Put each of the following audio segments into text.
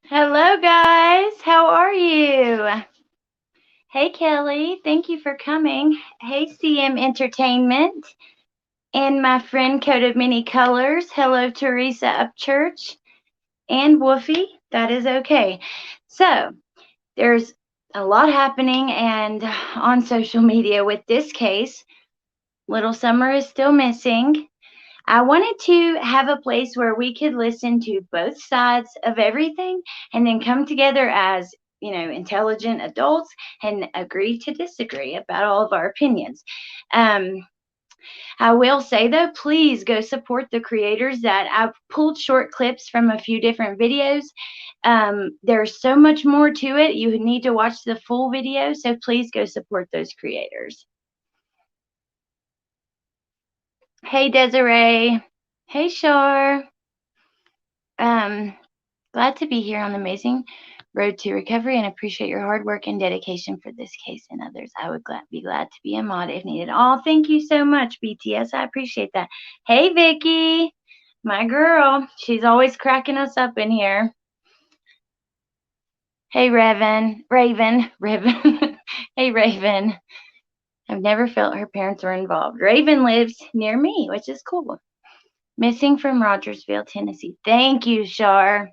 Hello, guys. How are you? Hey, Kelly. Thank you for coming. Hey, CM Entertainment and my friend Coat of Many Colors. Hello, Teresa Upchurch and Woofy. That is okay. So, there's a lot happening and on social media with this case. Little Summer is still missing. I wanted to have a place where we could listen to both sides of everything and then come together as, intelligent adults and agree to disagree about all of our opinions. Um, I will say though, please go support the creators that I've pulled short clips from a few different videos. There's so much more to it. You need to watch the full video, so please go support those creators. Hey, Desiree. Hey, Shar. Glad to be here on the amazing road to recovery and appreciate your hard work and dedication for this case and others. I would be glad to be a mod if needed. Oh, thank you so much, BTS. I appreciate that. Hey, Vicky, my girl. She's always cracking us up in here. Hey, Raven. Hey, Raven. I've never felt her parents were involved. Raven lives near me, which is cool. Missing from Rogersville, Tennessee. Thank you, Shar.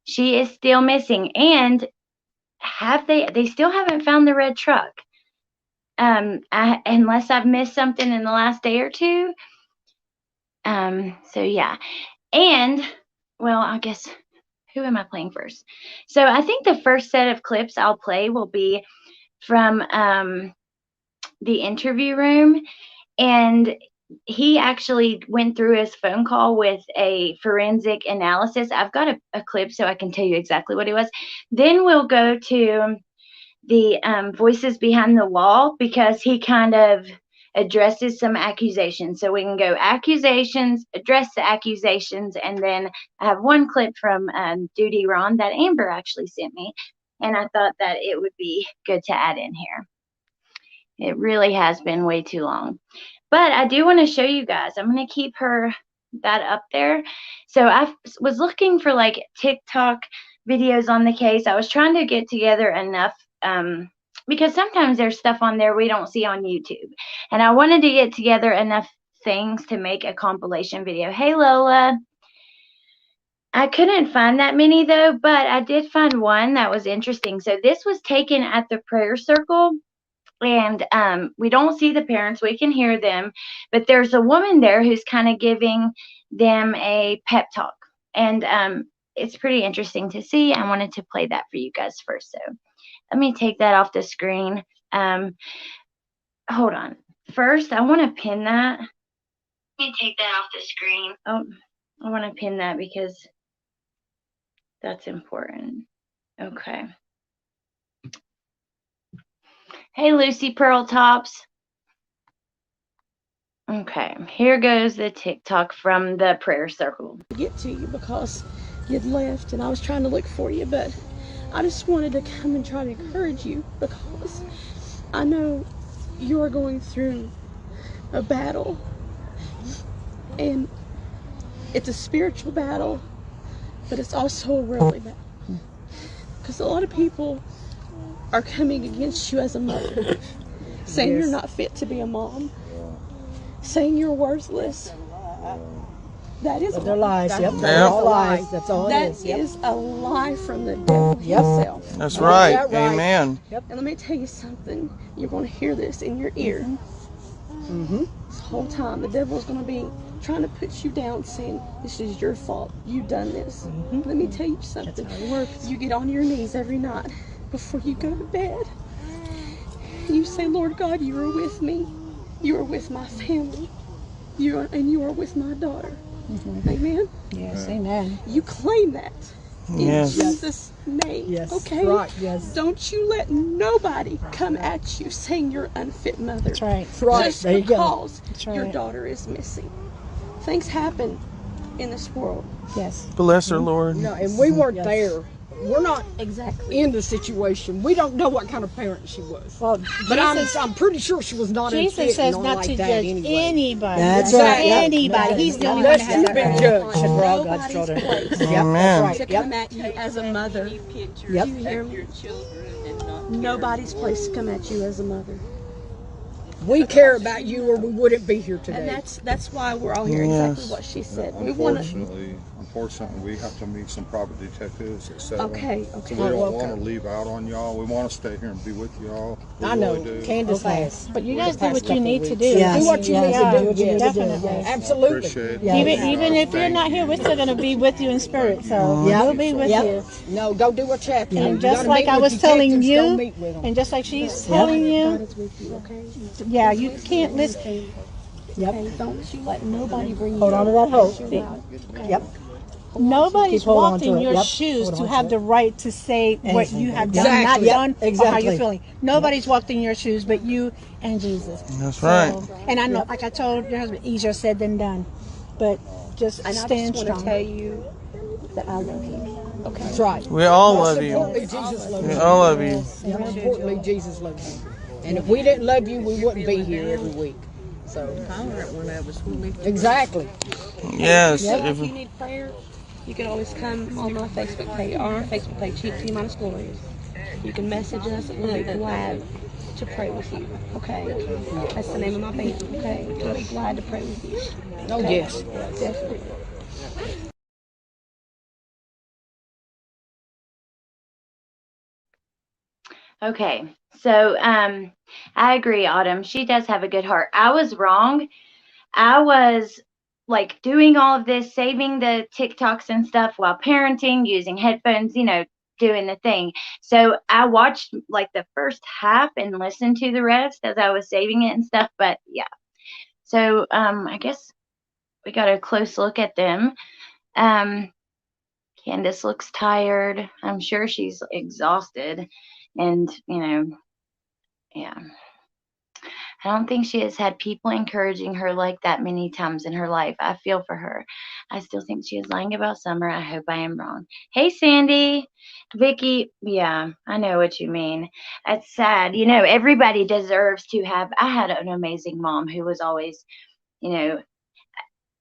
She is still missing, and they still haven't found the red truck. Unless I've missed something in the last day or two. So yeah. And well, I guess who am I playing first? So I think the first set of clips I'll play will be from the interview room, and he actually went through his phone call with a forensic analysis. I've got a clip so I can tell you exactly what it was. Then we'll go to the voices behind the wall because he kind of addresses some accusations. So we can go accusations, address the accusations, and then I have one clip from Duty Ron that Amber actually sent me, and I thought that it would be good to add in here. It really has been way too long. But I do want to show you guys. I'm going to keep that up there. So I was looking for like TikTok videos on the case. I was trying to get together enough because sometimes there's stuff on there we don't see on YouTube. And I wanted to get together enough things to make a compilation video. Hey, Lola. I couldn't find that many though, but I did find one that was interesting. So this was taken at the prayer circle. And we don't see the parents. We can hear them. But there's a woman there who's kind of giving them a pep talk. And it's pretty interesting to see. I wanted to play that for you guys first. So let me take that off the screen. Hold on. First, I want to pin that. Let me take that off the screen. Oh, I want to pin that because that's important. Okay. Hey, Lucy Pearl Tops. Okay, here goes the TikTok from the prayer circle. Get to you because you'd left and I was trying to look for you, but I just wanted to come and try to encourage you because I know you are going through a battle, and it's a spiritual battle, but it's also a worldly battle because a lot of people are coming against you as a mother, saying you're not fit to be a mom, saying you're worthless. That is they're lies. Yep, they're all lies. That's all it is. That is a lie from the devil himself. That's right. Amen. Yep. And let me tell you something. You're going to hear this in your ear. This whole time, the devil is going to be trying to put you down, saying this is your fault. You've done this. Let me tell you something. That's how it works. You get on your knees every night before you go to bed. You say, Lord God, you are with me. You are with my family. You are with my daughter. Amen? Yes, amen. You claim that in Yes. Jesus' name. Yes, Okay? right, yes. Don't you let nobody come at you saying you're unfit mother. That's right. That's right. Just There you go. because That's right. your daughter is missing. Things happen in this world. Yes. Bless her, Lord. No, and we weren't there we're not Exactly. in the situation. We don't know what kind of parent she was. Well, But Jesus, I'm pretty sure she was not Jesus unfit says and not like to that judge anyway. anybody. That's right. Yep. Anybody. He's the only one Unless that has you've that been right. judged. Because we're all God's Nobody's children. place Yep, Amen. that's right. to Yep. come at you as a mother. Yep. You hear me? Nobody's place to come at you as a mother. We care about you or we wouldn't be here And today. that's why we're all here. Yes. Exactly what she said. We want to. Unfortunately, we have to meet some private detectives, etc. Okay. So Okay. we don't Oh, want okay. to leave out on y'all. We want to stay here and be with y'all. We I know. really do. Candace has. But you guys do what you need to do. Yes. Do what you need Yes. to Do what you do. need to do. Definitely. Yes. Absolutely. Appreciate it. Yeah. Even if you're not here, we're still going to be with you in spirit. So Yep. we'll be with Yep. you. No, go do what you have to do. And You just gotta like meet I with was telling detectives, go you, meet with them. and just like she's telling God you, is with you. Okay. yeah, you can't listen. Yep. Okay. Don't you let nobody bring you. Hold on to that hope. Yep. Nobody's Keep holding on walked to in it. your Yep. shoes Hold to on have to the right to say what Anything. you have done, Exactly. not Yep. done, or how Exactly. you're feeling. Nobody's walked in your shoes but you and Jesus. That's right. And I know, like I told your husband, easier said than done. But just And I stand just want to strong. tell you that I love you. Okay. That's right. We all Most love you. importantly, Jesus loves We you. all love you. More importantly, Jesus loves you. And if we didn't love you, we wouldn't be here every week. So exactly. Yes. If you need prayer, you can always come on my Facebook page, on our Facebook page, T Minus Glorious. You can message us, and we'll be glad to pray with you. Okay, that's the name of my band. Okay, we'll be glad to pray with you. Oh yes. Definitely. Okay, so I agree, Autumn. She does have a good heart. I was wrong. I was like doing all of this, saving the TikToks and stuff while parenting, using headphones, doing the thing. So I watched like the first half and listened to the rest as I was saving it and stuff. But yeah, so I guess we got a close look at them. Candace looks tired. I'm sure she's exhausted, and yeah. I don't think she has had people encouraging her like that many times in her life. I feel for her. I still think she is lying about Summer. I hope I am wrong. Hey, Sandy. Vicky, yeah, I know what you mean. It's sad. Everybody deserves to have. I had an amazing mom who was always, I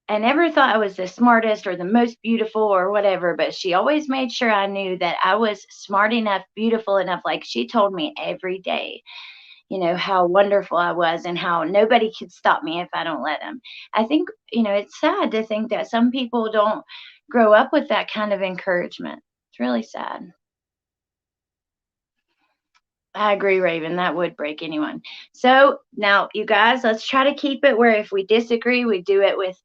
never thought I was the smartest or the most beautiful or whatever, but she always made sure I knew that I was smart enough, beautiful enough. Like she told me every day, how wonderful I was and how nobody could stop me if I don't let them. I think, it's sad to think that some people don't grow up with that kind of encouragement. It's really sad. I agree, Raven. That would break anyone. So now, you guys, let's try to keep it where if we disagree, we do it with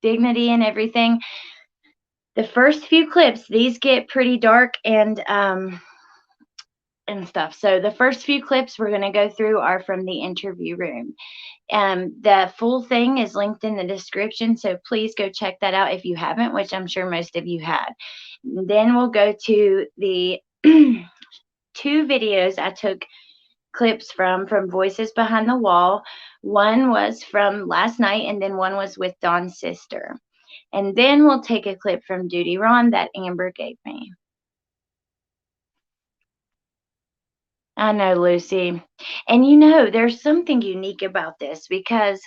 dignity and everything. The first few clips, these get pretty dark and stuff. So the first few clips we're going to go through are from the interview room. The full thing is linked in the description, so please go check that out if you haven't, which I'm sure most of you had. Then we'll go to the 2 videos I took clips from Voices Behind the Wall. One was from last night, and then one was with Dawn's sister. And then we'll take a clip from Duty Ron that Amber gave me. I know, Lucy. And there's something unique about this because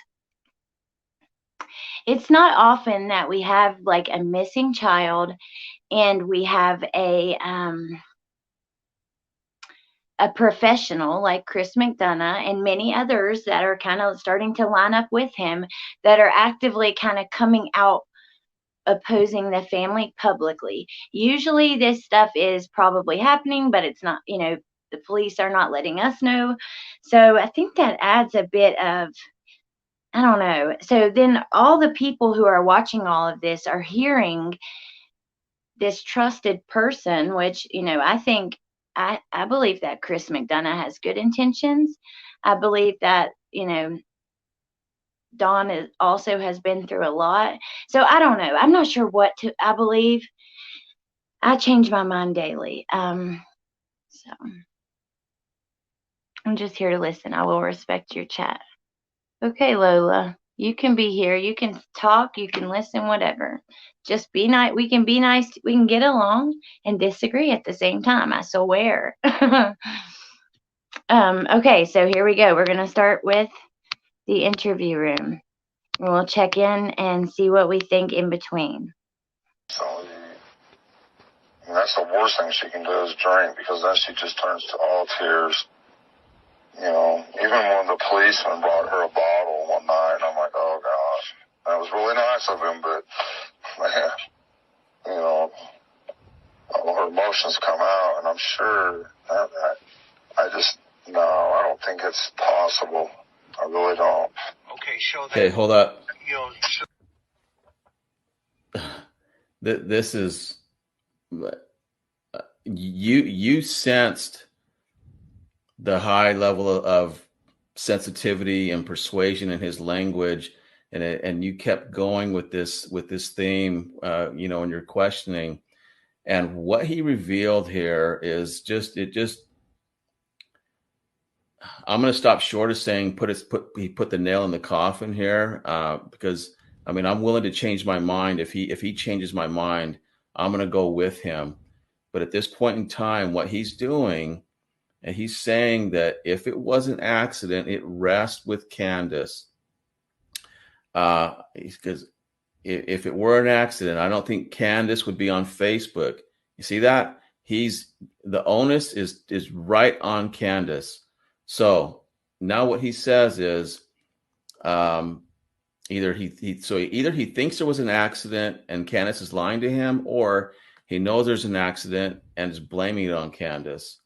it's not often that we have like a missing child and we have a professional like Chris McDonough and many others that are kind of starting to line up with him that are actively kind of coming out opposing the family publicly. Usually this stuff is probably happening, but it's not, the police are not letting us know. So I think that adds a bit of, I don't know. So then all the people who are watching all of this are hearing this trusted person, which, I think, I believe that Chris McDonough has good intentions. I believe that, Dawn also has been through a lot. So I don't know. I'm not sure what I believe. I change my mind daily. So I'm just here to listen. I will respect your chat. Okay, Lola. You can be here. You can talk. You can listen, whatever. Just be nice. We can be nice. We can get along and disagree at the same time. I swear. Okay, so here we go. We're going to start with the interview room. We'll check in and see what we think in between. So and that's the worst thing she can do is drink, because then she just turns to all tears. You know, even when the policeman brought her a bottle one night, I'm like, oh gosh. That was really nice of him, but man, you know, all her emotions come out, and I'm sure I just, no, I don't think it's possible. I really don't. Okay, show that. Okay, hold up. You know, This is you sensed the high level of sensitivity and persuasion in his language, and you kept going with this theme, you know, in your questioning. And what he revealed here is just I'm going to stop short of saying he put the nail in the coffin here, because I mean, I'm willing to change my mind. If he changes my mind, I'm going to go with him. But at this point in time, what he's doing, and he's saying that if it was an accident, it rests with Candace. Because if it were an accident, I don't think Candace would be on Facebook. You see that? The onus is right on Candace. So now what he says is, either he thinks there was an accident and Candace is lying to him, or he knows there's an accident and is blaming it on Candace.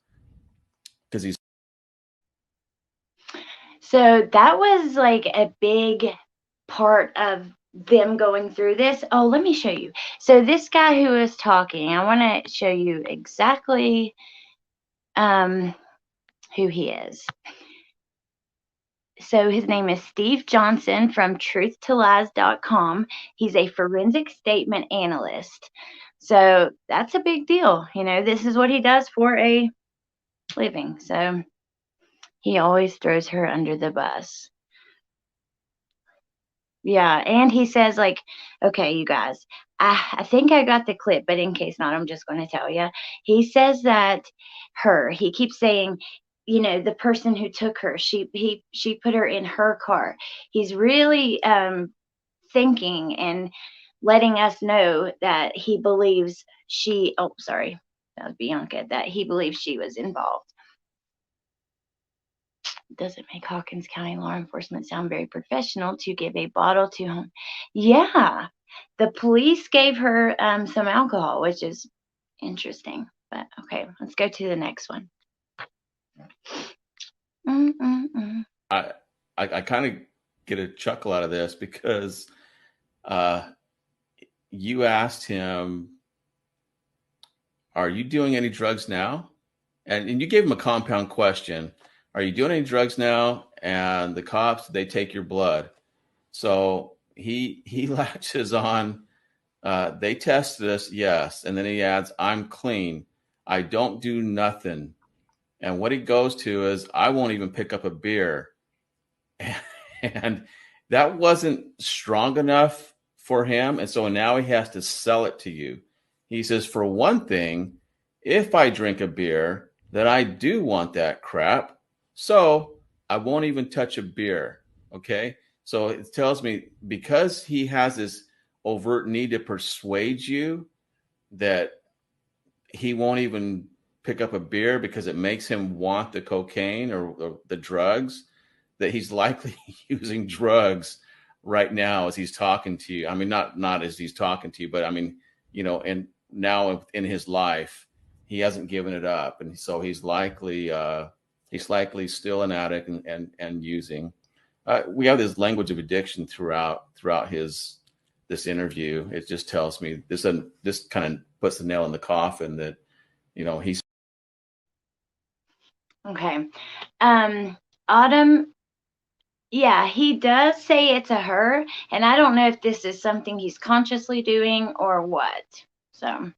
So that was like a big part of them going through this. Oh, let me show you. So this guy who was talking, I want to show you exactly who he is. So his name is Steve Johnson from truthtolies.com. He's a forensic statement analyst. So that's a big deal. You know, this is what he does for a living. So he always throws her under the bus. Yeah, and he says, like, okay, you guys, I think I got the clip, but in case not, I'm just going to tell you. He says that he keeps saying, you know, the person who took her, she put her in her car. He's really thinking and letting us know that he believes that was Bianca, that he believes she was involved. Doesn't make Hawkins County law enforcement sound very professional to give a bottle to him. Yeah, the police gave her some alcohol, which is interesting. But okay, let's go to the next one. I kind of get a chuckle out of this because you asked him, are you doing any drugs now? And you gave him a compound question. Are you doing any drugs now? And the cops, they take your blood. So he latches on. They tested us, yes. And then he adds, I'm clean. I don't do nothing. And what he goes to is, I won't even pick up a beer. And that wasn't strong enough for him. And so now he has to sell it to you. He says, for one thing, if I drink a beer, then I do want that crap. So I won't even touch a beer. Okay. So it tells me, because he has this overt need to persuade you that he won't even pick up a beer because it makes him want the cocaine or the drugs, that he's likely using drugs right now as he's talking to you. I mean, not as he's talking to you, but I mean, you know, and now in his life, he hasn't given it up. And so he's likely still an addict and using. We have this language of addiction throughout this interview. It just tells me this kind of puts the nail in the coffin that, you know, he's okay. Autumn, yeah, he does say it's a her, and I don't know if this is something he's consciously doing or what. So,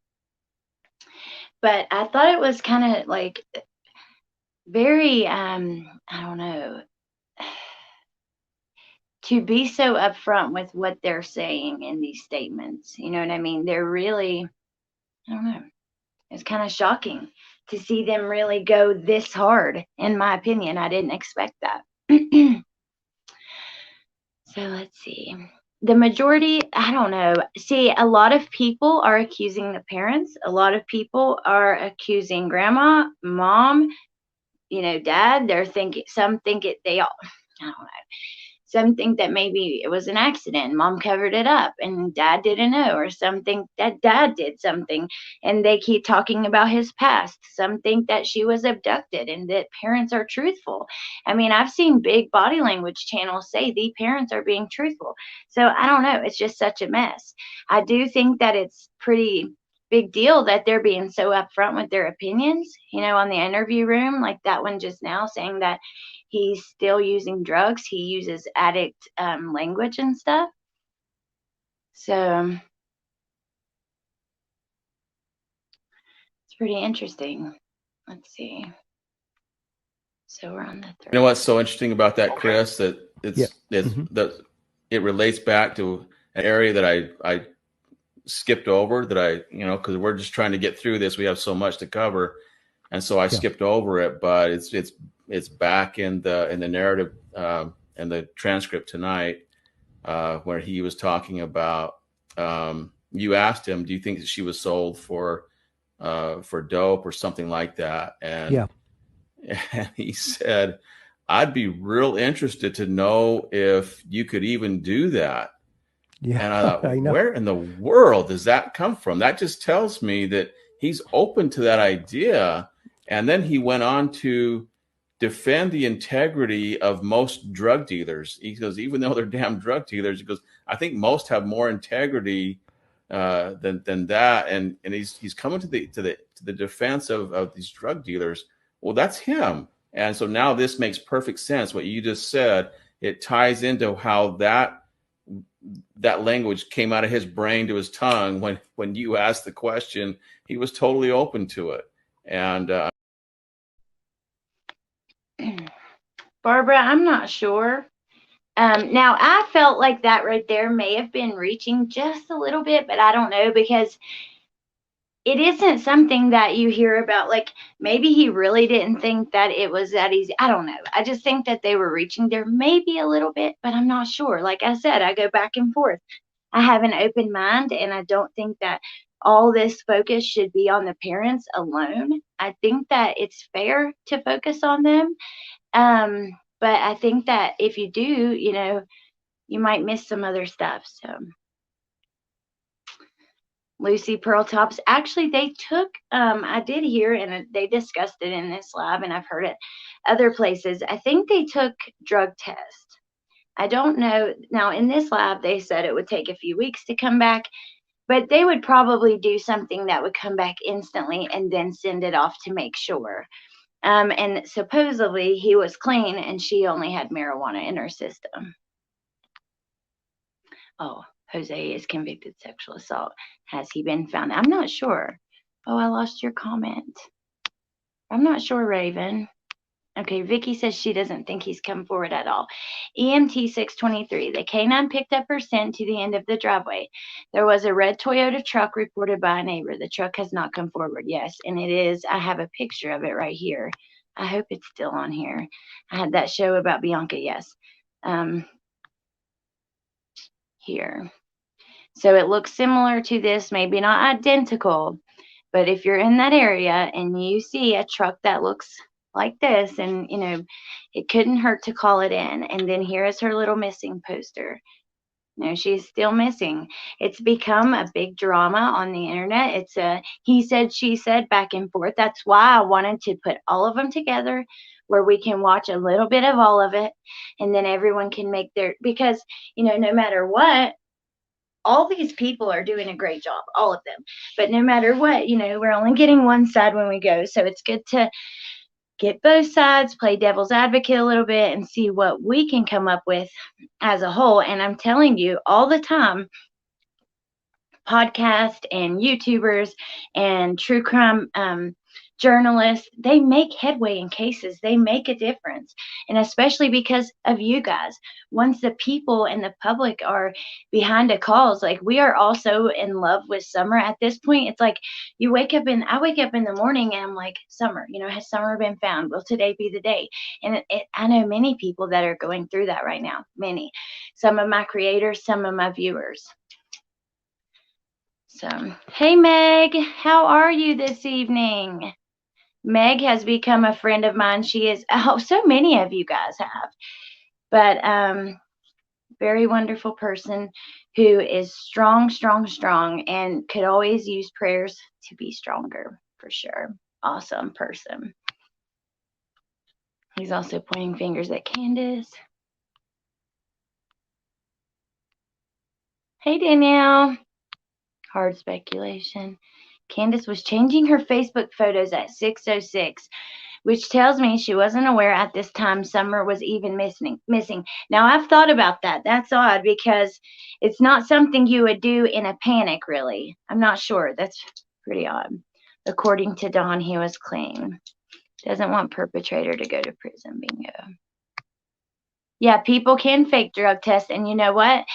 but I thought it was kind of like very, I don't know, to be so upfront with what they're saying in these statements. You know what I mean? They're really, I don't know. It's kind of shocking to see them really go this hard, in my opinion. I didn't expect that. So let's see. The majority, I don't know. See, a lot of people are accusing the parents. A lot of people are accusing grandma, mom, dad. Some think they all, I don't know. Some think that maybe it was an accident. Mom covered it up and dad didn't know, or some think that dad did something and they keep talking about his past. Some think that she was abducted and that parents are truthful. I mean, I've seen big body language channels say the parents are being truthful. So I don't know. It's just such a mess. I do think that it's pretty big deal that they're being so upfront with their opinions, on the interview room, like that one just now saying that he's still using drugs. He uses addict language and stuff. So it's pretty interesting. Let's see. So we're on the third. You know what's so interesting about that, Chris? That that it relates back to an area that I skipped over, that because we're just trying to get through this. We have so much to cover, and so I skipped over it. But it's back in the narrative and the transcript tonight, where he was talking about. You asked him, "Do you think that she was sold for dope or something like that?" And he said, "I'd be real interested to know if you could even do that." Yeah, and I thought, I know. where in the world does that come from? That just tells me that he's open to that idea. And then he went on to defend the integrity of most drug dealers. He goes, even though they're damn drug dealers, he goes, I think most have more integrity than that. And he's coming to the defense of these drug dealers. Well, that's him. And so now this makes perfect sense. What you just said, it ties into how that language came out of his brain to his tongue when you asked the question. He was totally open to it. And Barbara, I'm not sure. Now I felt like that right there may have been reaching just a little bit, but I don't know, because it isn't something that you hear about. Like, maybe he really didn't think that it was that easy. I don't know. I just think that they were reaching there maybe a little bit, but I'm not sure. Like I said, I go back and forth. I have an open mind, and I don't think that all this focus should be on the parents alone. I think that it's fair to focus on them. But I think that if you do, you might miss some other stuff. So Lucy Pearl Tops, actually they took, I did hear, and they discussed it in this lab, and I've heard it other places. I think they took drug tests. I don't know. Now in this lab, they said it would take a few weeks to come back, but they would probably do something that would come back instantly and then send it off to make sure. And supposedly he was clean and she only had marijuana in her system. Oh, Jose is convicted sexual assault. Has he been found? I'm not sure. Oh, I lost your comment. I'm not sure, Raven. Okay, Vicky says she doesn't think he's come forward at all. EMT 623. The canine picked up her scent to the end of the driveway. There was a red Toyota truck reported by a neighbor. The truck has not come forward. Yes, and it is. I have a picture of it right here. I hope it's still on here. I had that show about Bianca. Yes. Here. So it looks similar to this, maybe not identical, but if you're in that area and you see a truck that looks like this, and it couldn't hurt to call it in. And then here is her little missing poster. She's still missing. It's become a big drama on the internet. It's a he said, she said, back and forth. That's why I wanted to put all of them together where we can watch a little bit of all of it, and then everyone can make their, because no matter what, all these people are doing a great job, all of them. But no matter what, we're only getting one side when we go. So it's good to get both sides, play devil's advocate a little bit, and see what we can come up with as a whole. And I'm telling you, all the time, podcasts and YouTubers and true crime journalists, they make headway in cases. They make a difference. And especially because of you guys. Once the people and the public are behind the calls, like we are also in love with Summer at this point. It's like I wake up in the morning and I'm like, Summer, has Summer been found? Will today be the day? And I know many people that are going through that right now. Many. Some of my creators, some of my viewers. So, hey Meg, how are you this evening? Meg has become a friend of mine. She is, so many of you guys have, but very wonderful person who is strong, and could always use prayers to be stronger, for sure. Awesome person. He's also pointing fingers at Candace. Hey Danielle. Hard speculation. Candace was changing her Facebook photos at 6:06, which tells me she wasn't aware at this time Summer was even missing. Now, I've thought about that. That's odd because it's not something you would do in a panic, really. I'm not sure. That's pretty odd. According to Don, he was clean. Doesn't want perpetrator to go to prison. Bingo. Yeah, people can fake drug tests, and you know what?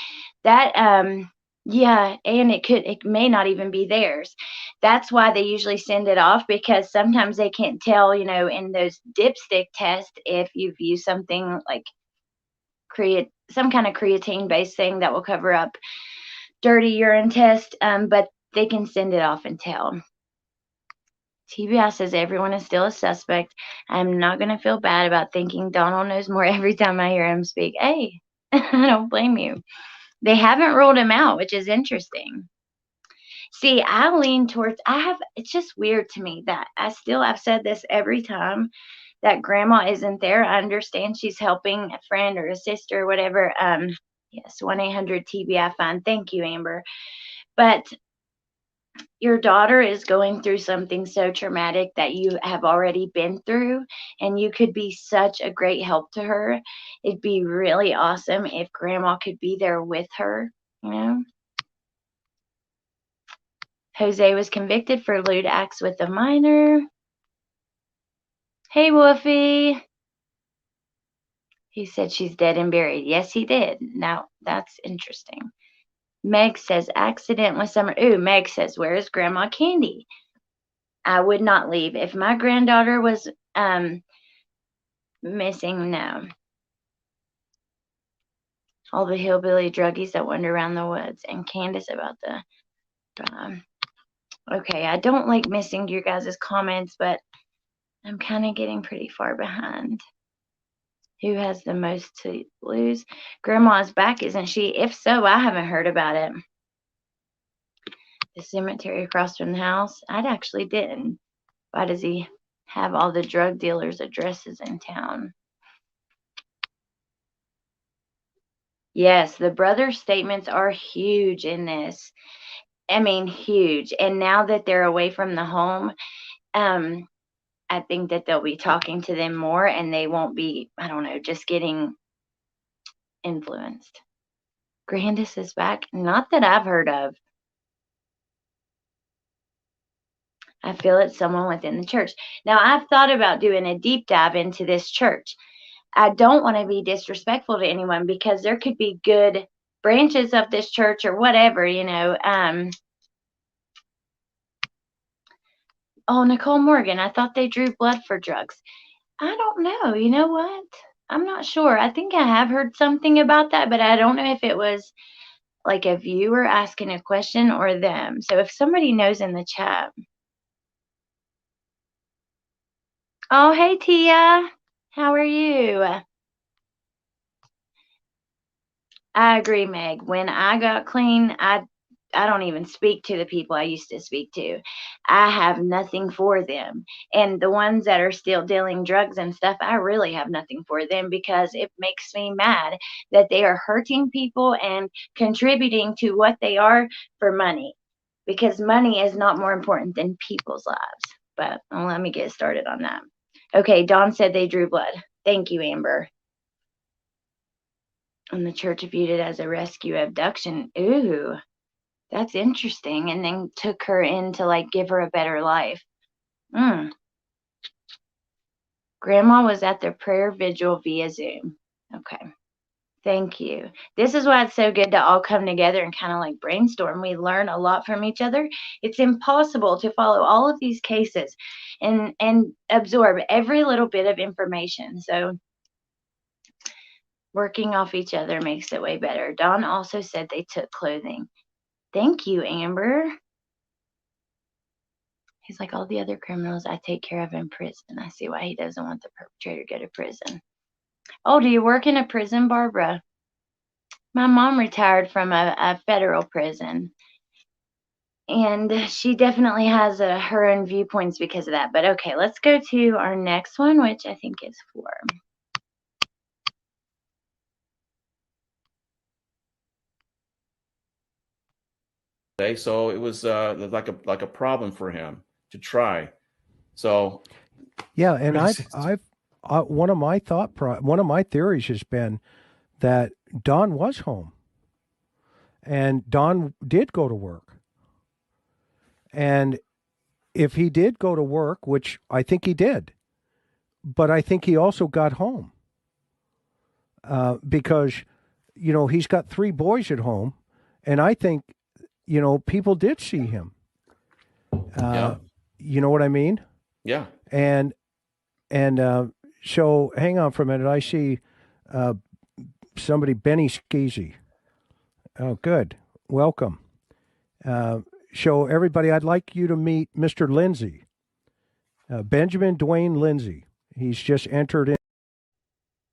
Yeah, and it may not even be theirs. That's why they usually send it off, because sometimes they can't tell, in those dipstick tests if you've used something like some kind of creatine-based thing that will cover up dirty urine test, but they can send it off and tell. TBI says everyone is still a suspect. I'm not going to feel bad about thinking Donald knows more every time I hear him speak. Hey, I don't blame you. They haven't ruled him out, which is interesting. See, I lean towards, it's just weird to me that I've said this every time that grandma isn't there. I understand she's helping a friend or a sister or whatever. Yes, 1-800-TBI fine. Thank you, Amber. But your daughter is going through something so traumatic that you have already been through, and you could be such a great help to her. It'd be really awesome if grandma could be there with her, Jose was convicted for lewd acts with a minor. Hey, Wolfie. He said she's dead and buried. Yes, he did. Now, that's interesting. Meg says, accident with Summer. Ooh, Meg says, where is Grandma Candy? I would not leave. If my granddaughter was missing, no. All the hillbilly druggies that wander around the woods. And Candace about the... okay, I don't like missing your guys' comments, but I'm kind of getting pretty far behind. Who has the most to lose? Grandma's back, isn't she? If so, I haven't heard about it. The cemetery across from the house? I actually didn't. Why does he have all the drug dealers' addresses in town? Yes, the brothers' statements are huge in this. I mean, huge. And now that they're away from the home, I think that they'll be talking to them more, and they won't be, I don't know, just getting influenced. Grandis is back. Not that I've heard of. I feel it's someone within the church. Now, I've thought about doing a deep dive into this church. I don't want to be disrespectful to anyone, because there could be good branches of this church or whatever, Oh, Nicole Morgan, I thought they drew blood for drugs. I don't know. You know what? I'm not sure. I think I have heard something about that, but I don't know if it was like a viewer asking a question or them. So if somebody knows in the chat. Oh, hey, Tia. How are you? I agree, Meg. When I got clean, I don't even speak to the people I used to speak to. I have nothing for them. And the ones that are still dealing drugs and stuff, I really have nothing for them, because it makes me mad that they are hurting people and contributing to what they are for money, because money is not more important than people's lives. But let me get started on that. Okay, Dawn said they drew blood. Thank you, Amber. And the church viewed it as a rescue abduction. Ooh. That's interesting. And then took her in to give her a better life. Grandma was at the prayer vigil via Zoom. Okay. Thank you. This is why it's so good to all come together and kind of like brainstorm. We learn a lot from each other. It's impossible to follow all of these cases and absorb every little bit of information. So working off each other makes it way better. Don also said they took clothing. Thank you, Amber. He's like, all the other criminals I take care of in prison. I see why he doesn't want the perpetrator to go to prison. Oh, do you work in a prison, Barbara? My mom retired from a federal prison, and she definitely has her own viewpoints because of that. But okay, let's go to our next one, which I think is 4. Okay, so it was like a problem for him to try. So yeah, and one of my theories has been that Don was home, and Don did go to work, and if he did go to work, which I think he did, but I think he also got home because he's got 3 boys at home, and I think people did see him. Yeah. You know what I mean? Yeah. And so hang on for a minute. I see somebody, Benny Skeezy. Oh, good. Welcome. So everybody, I'd like you to meet Mr. Lindsay, Benjamin Dwayne Lindsay. He's just entered in.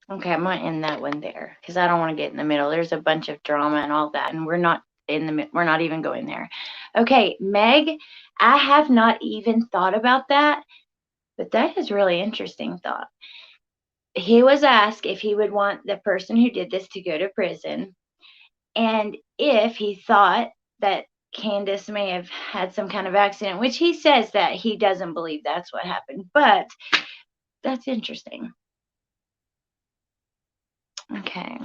Okay, I'm gonna end that one there because I don't want to get in the middle. There's a bunch of drama and all that, and we're not even going there. Okay, Meg, I have not even thought about that, but that is really interesting thought. He was asked if he would want the person who did this to go to prison, and if he thought that Candace may have had some kind of accident, which he says that he doesn't believe that's what happened, but that's interesting. Okay.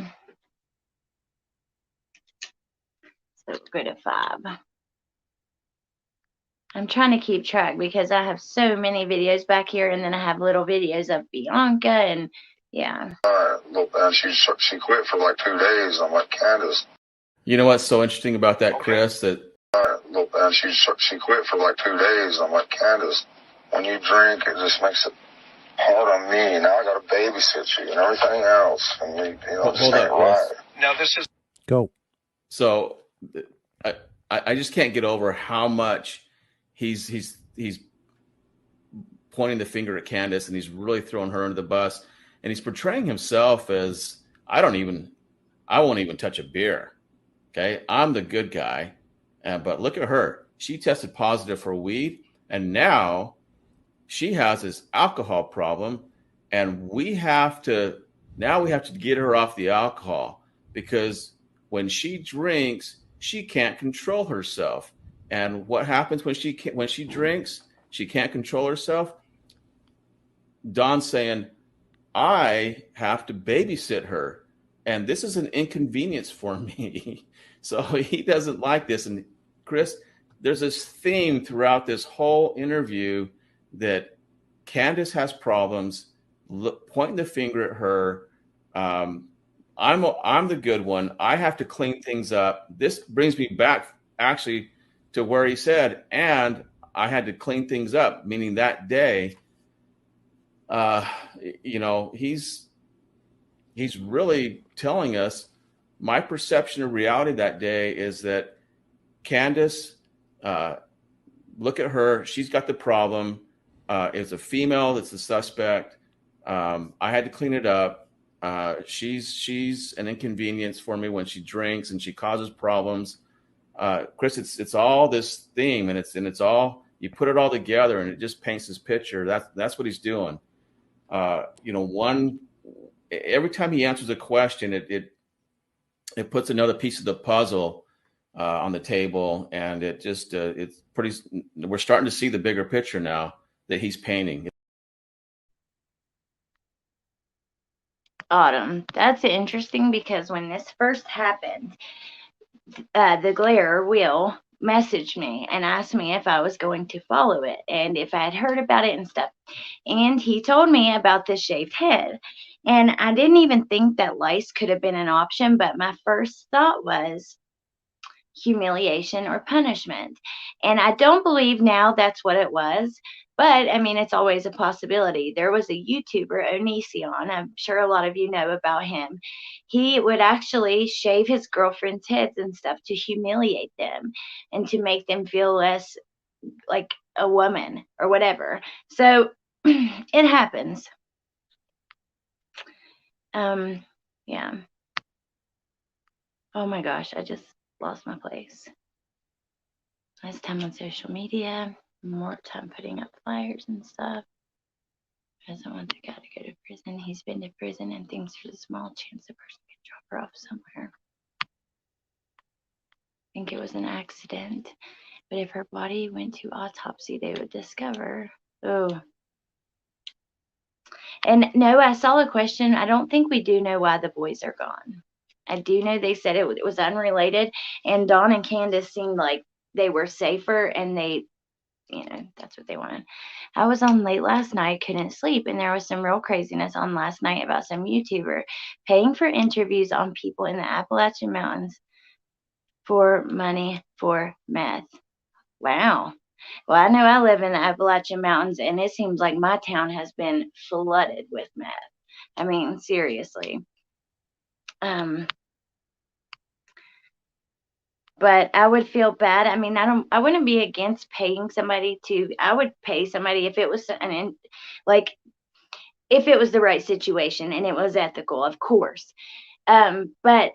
So go to 5. I'm trying to keep track because I have so many videos back here, and then I have little videos of Bianca, and yeah. And she quit for like 2 days. I'm like, Candace. You know what's so interesting about that, Chris? That and she quit for like 2 days. I'm like, Candace, when you drink, it just makes it hard on me. Now I got to babysit you and everything else, and hold up, right. Now this is go. So I just can't get over how much he's pointing the finger at Candace, and he's really throwing her under the bus, and he's portraying himself as I won't even touch a beer. Okay, I'm the good guy, but look at her. She tested positive for weed, and now she has this alcohol problem, and we have to get her off the alcohol because when she drinks, she can't control herself. And what happens when she drinks? She can't control herself. Don's saying, I have to babysit her, and this is an inconvenience for me. So he doesn't like this. And Chris, there's this theme throughout this whole interview that Candace has problems, pointing the finger at her. I'm the good one. I have to clean things up. This brings me back actually to where he said, and I had to clean things up, meaning that day, he's really telling us my perception of reality that day is that Candace, look at her. She's got the problem. It's a female that's the suspect. I had to clean it up. She's an inconvenience for me when she drinks and she causes problems. Chris, it's all this theme, and it's all, you put it all together and it just paints this picture. That's what he's doing. Every time he answers a question, it puts another piece of the puzzle on the table, and we're starting to see the bigger picture now that he's painting. Autumn, that's interesting because when this first happened, the Glare Will messaged me and asked me if I was going to follow it and if I had heard about it and stuff. And he told me about the shaved head. And I didn't even think that lice could have been an option, but my first thought was humiliation or punishment. And I don't believe now that's what it was, but I mean, it's always a possibility. There was a YouTuber, Onision. I'm sure a lot of you know about him. He would actually shave his girlfriend's heads and stuff to humiliate them and to make them feel less like a woman or whatever. So it happens. Yeah. Oh my gosh, I just lost my place. Less time on social media, more time putting up flyers and stuff. Doesn't want the guy to go to prison. He's been to prison and thinks there's a small chance the person could drop her off somewhere. I think it was an accident. But if her body went to autopsy, they would discover. Oh. And no, I saw a question. I don't think we do know why the boys are gone. I do know they said it was unrelated. And Dawn and Candace seemed like they were safer and they, that's what they wanted. I was on late last night, couldn't sleep, and there was some real craziness on last night about some YouTuber paying for interviews on people in the Appalachian Mountains for money for meth. Wow. Well, I know I live in the Appalachian Mountains, and it seems like my town has been flooded with meth. I mean, seriously. But I would feel bad. I mean, I wouldn't be against paying somebody I would pay somebody if it was if it was the right situation and it was ethical, of course. But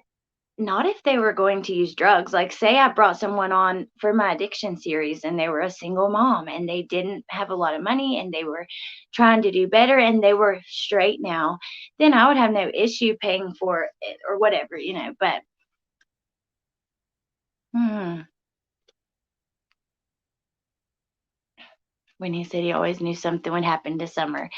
not if they were going to use drugs. Like, say I brought someone on for my addiction series and they were a single mom and they didn't have a lot of money and they were trying to do better and they were straight now, then I would have no issue paying for it or whatever, but when he said he always knew something would happen to Summer.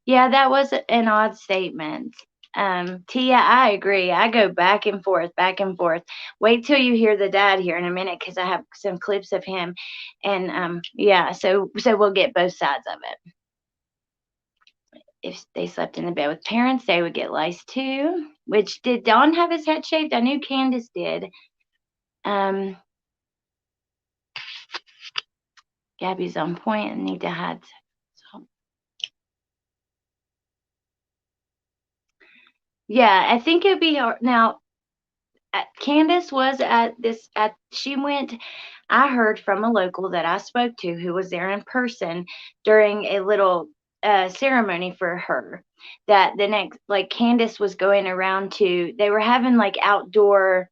Yeah, that was an odd statement. Tia, I agree. I go back and forth, back and forth. Wait till you hear the dad here in a minute because I have some clips of him. And yeah, so we'll get both sides of it. If they slept in the bed with parents, they would get lice too. Which, did Dawn have his head shaved? I knew Candace did. Gabby's on point and need to hide. So. Yeah, I think it'd be hard. Now, Candace was I heard from a local that I spoke to who was there in person during a little ceremony for her, that the next, Candace was going around they were having outdoor,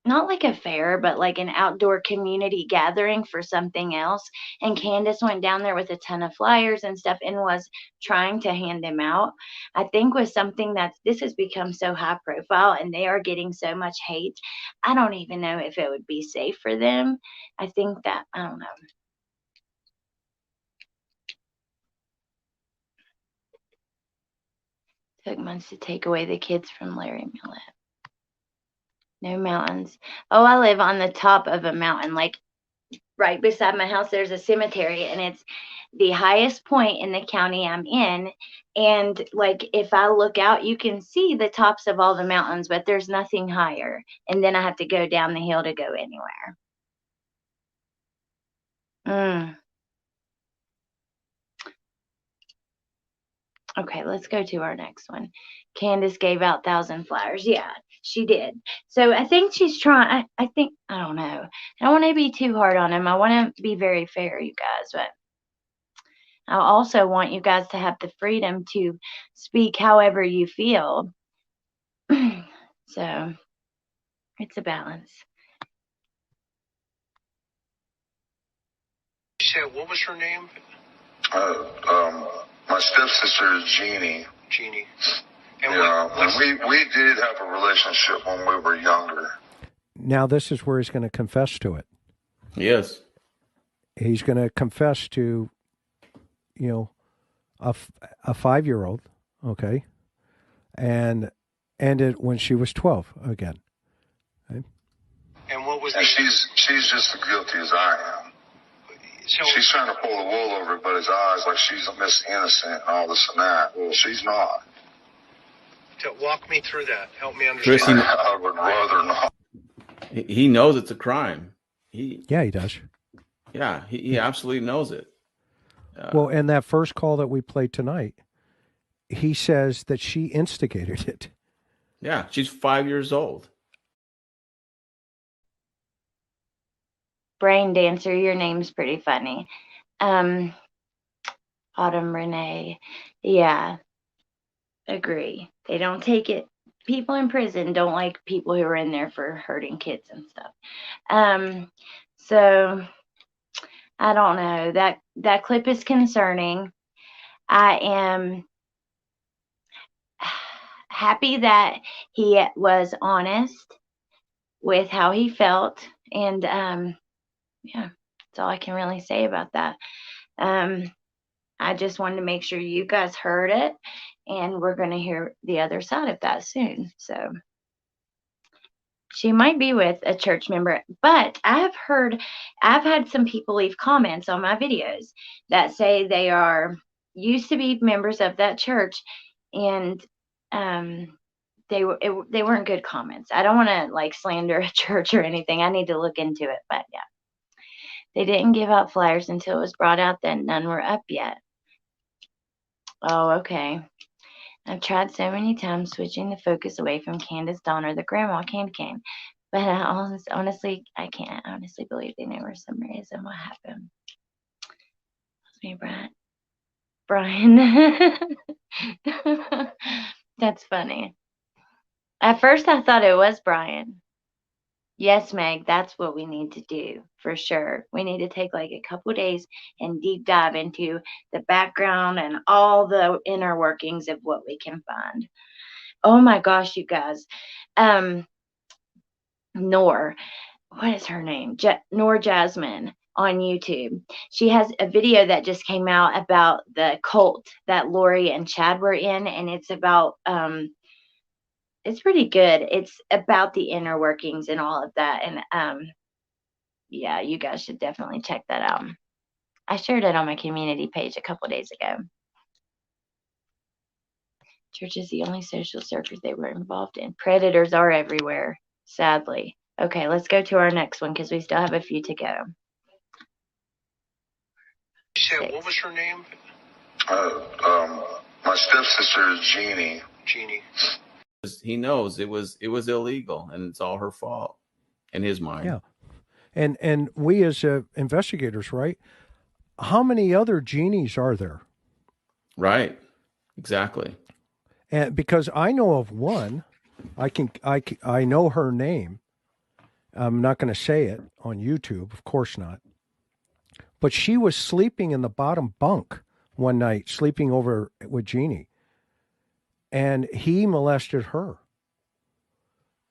not like a fair, but like an outdoor community gathering for something else. And Candace went down there with a ton of flyers and stuff and was trying to hand them out. I think with something this has become so high profile and they are getting so much hate, I don't even know if it would be safe for them. I think that, I don't know. Took months to take away the kids from Larry Millett. No mountains. Oh, I live on the top of a mountain. Like right beside my house, there's a cemetery, and it's the highest point in the county I'm in. And if I look out, you can see the tops of all the mountains, but there's nothing higher. And then I have to go down the hill to go anywhere. Okay, let's go to our next one. Candace gave out 1,000 flyers. Yeah, she did. So I think she's trying. I don't know. I don't want to be too hard on him. I want to be very fair, you guys. But I also want you guys to have the freedom to speak however you feel. So it's a balance. What was her name? My stepsister is Jeannie. Jeannie. And we did have a relationship when we were younger. Now this is where he's going to confess to it. Yes. He's going to confess to, a 5-year-old, okay, and ended when she was 12 again. Okay? And what was? And she's just as guilty as I am. She's trying to pull the wool over everybody's eyes like she's Miss Innocent and all this and that. Well, she's not. Walk me through that. Help me understand. Chris, I would rather not. he knows it's a crime. Yeah, he does. Yeah, he absolutely knows it. Well, and that first call that we played tonight, he says that she instigated it. Yeah, she's 5 years old. Brain Dancer, your name's pretty funny. Autumn Renee. Yeah, agree. They don't take it. People in prison don't like people who are in there for hurting kids and stuff. So I don't know. That clip is concerning. I am happy that he was honest with how he felt, and yeah, that's all I can really say about that. I just wanted to make sure you guys heard it, and we're going to hear the other side of that soon. So she might be with a church member, but I've had some people leave comments on my videos that say they used to be members of that church, and they weren't good comments. I don't want to like slander a church or anything. I need to look into it, but yeah. They didn't give out flyers until it was brought out that none were up yet. Oh, okay. I've tried so many times switching the focus away from Candace Donner, the grandma candy cane, but I honestly can't honestly believe they knew for some reason what happened. It's me, Brian. That's funny. At first I thought it was Brian. Yes, Meg, that's what we need to do for sure. We need to take like a couple days and deep dive into the background and all the inner workings of what we can find. Oh my gosh, you guys. Noor, what is her name? Noor Jasmine on YouTube. She has a video that just came out about the cult that Lori and Chad were in, and it's about it's pretty good. It's about the inner workings and all of that. And yeah, you guys should definitely check that out. I shared it on my community page a couple days ago. Church is the only social circus they were involved in. Predators are everywhere, sadly. Okay, let's go to our next one because we still have a few to go. What was her name? My stepsister is Jeannie. Jeannie. He knows it was illegal, and it's all her fault in his mind. Yeah, and we as investigators, right? How many other Jeannies are there? Right, exactly. And because I know of one, I know her name. I'm not going to say it on YouTube, of course not. But she was sleeping in the bottom bunk one night, sleeping over with Jeannie. And he molested her.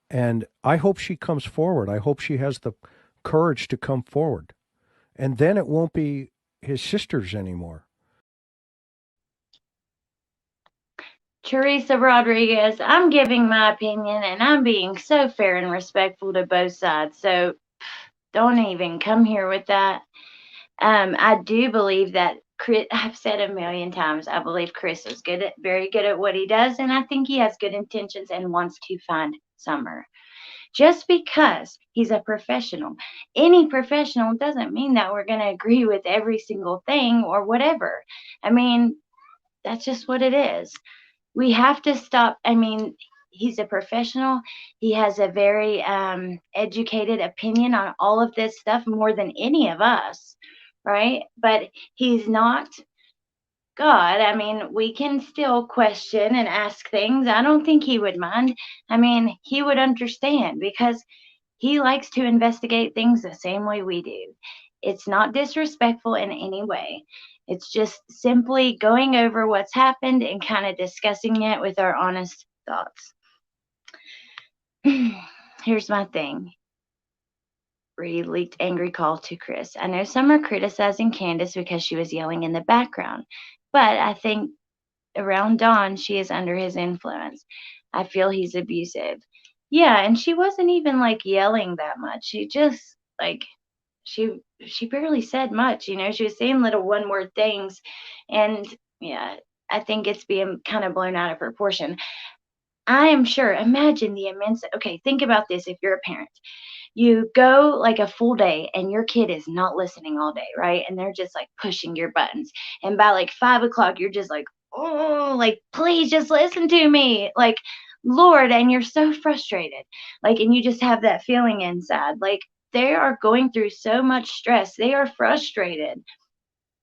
And I hope she comes forward. I hope she has the courage to come forward. And then it won't be his sisters anymore. Teresa Rodriguez, I'm giving my opinion, and I'm being so fair and respectful to both sides. So don't even come here with that. I do believe that Chris, I've said a million times, I believe Chris is very good at what he does, and I think he has good intentions and wants to find Summer. Just because he's a professional, any professional doesn't mean that we're going to agree with every single thing or whatever. I mean, that's just what it is. We have to stop. I mean, he's a professional. He has a very educated opinion on all of this stuff more than any of us. Right? But he's not God. I mean, we can still question and ask things. I don't think he would mind. I mean, he would understand because he likes to investigate things the same way we do. It's not disrespectful in any way. It's just simply going over what's happened and kind of discussing it with our honest thoughts. Here's my thing. Leaked angry call to Chris. I know some are criticizing Candace because she was yelling in the background, but I think around Don, she is under his influence. I feel he's abusive. Yeah, and she wasn't even like yelling that much. She just like, she she barely said much, you know, she was saying little one word things. And yeah, I think it's being kind of blown out of proportion. I am sure, imagine the immense, okay, think about this if you're a parent. You go like a full day and your kid is not listening all day, right? And they're just like pushing your buttons. And by like 5 o'clock, you're just like, oh, like, please just listen to me. Like, Lord, and you're so frustrated. Like, and you just have that feeling inside. Like, they are going through so much stress. They are frustrated.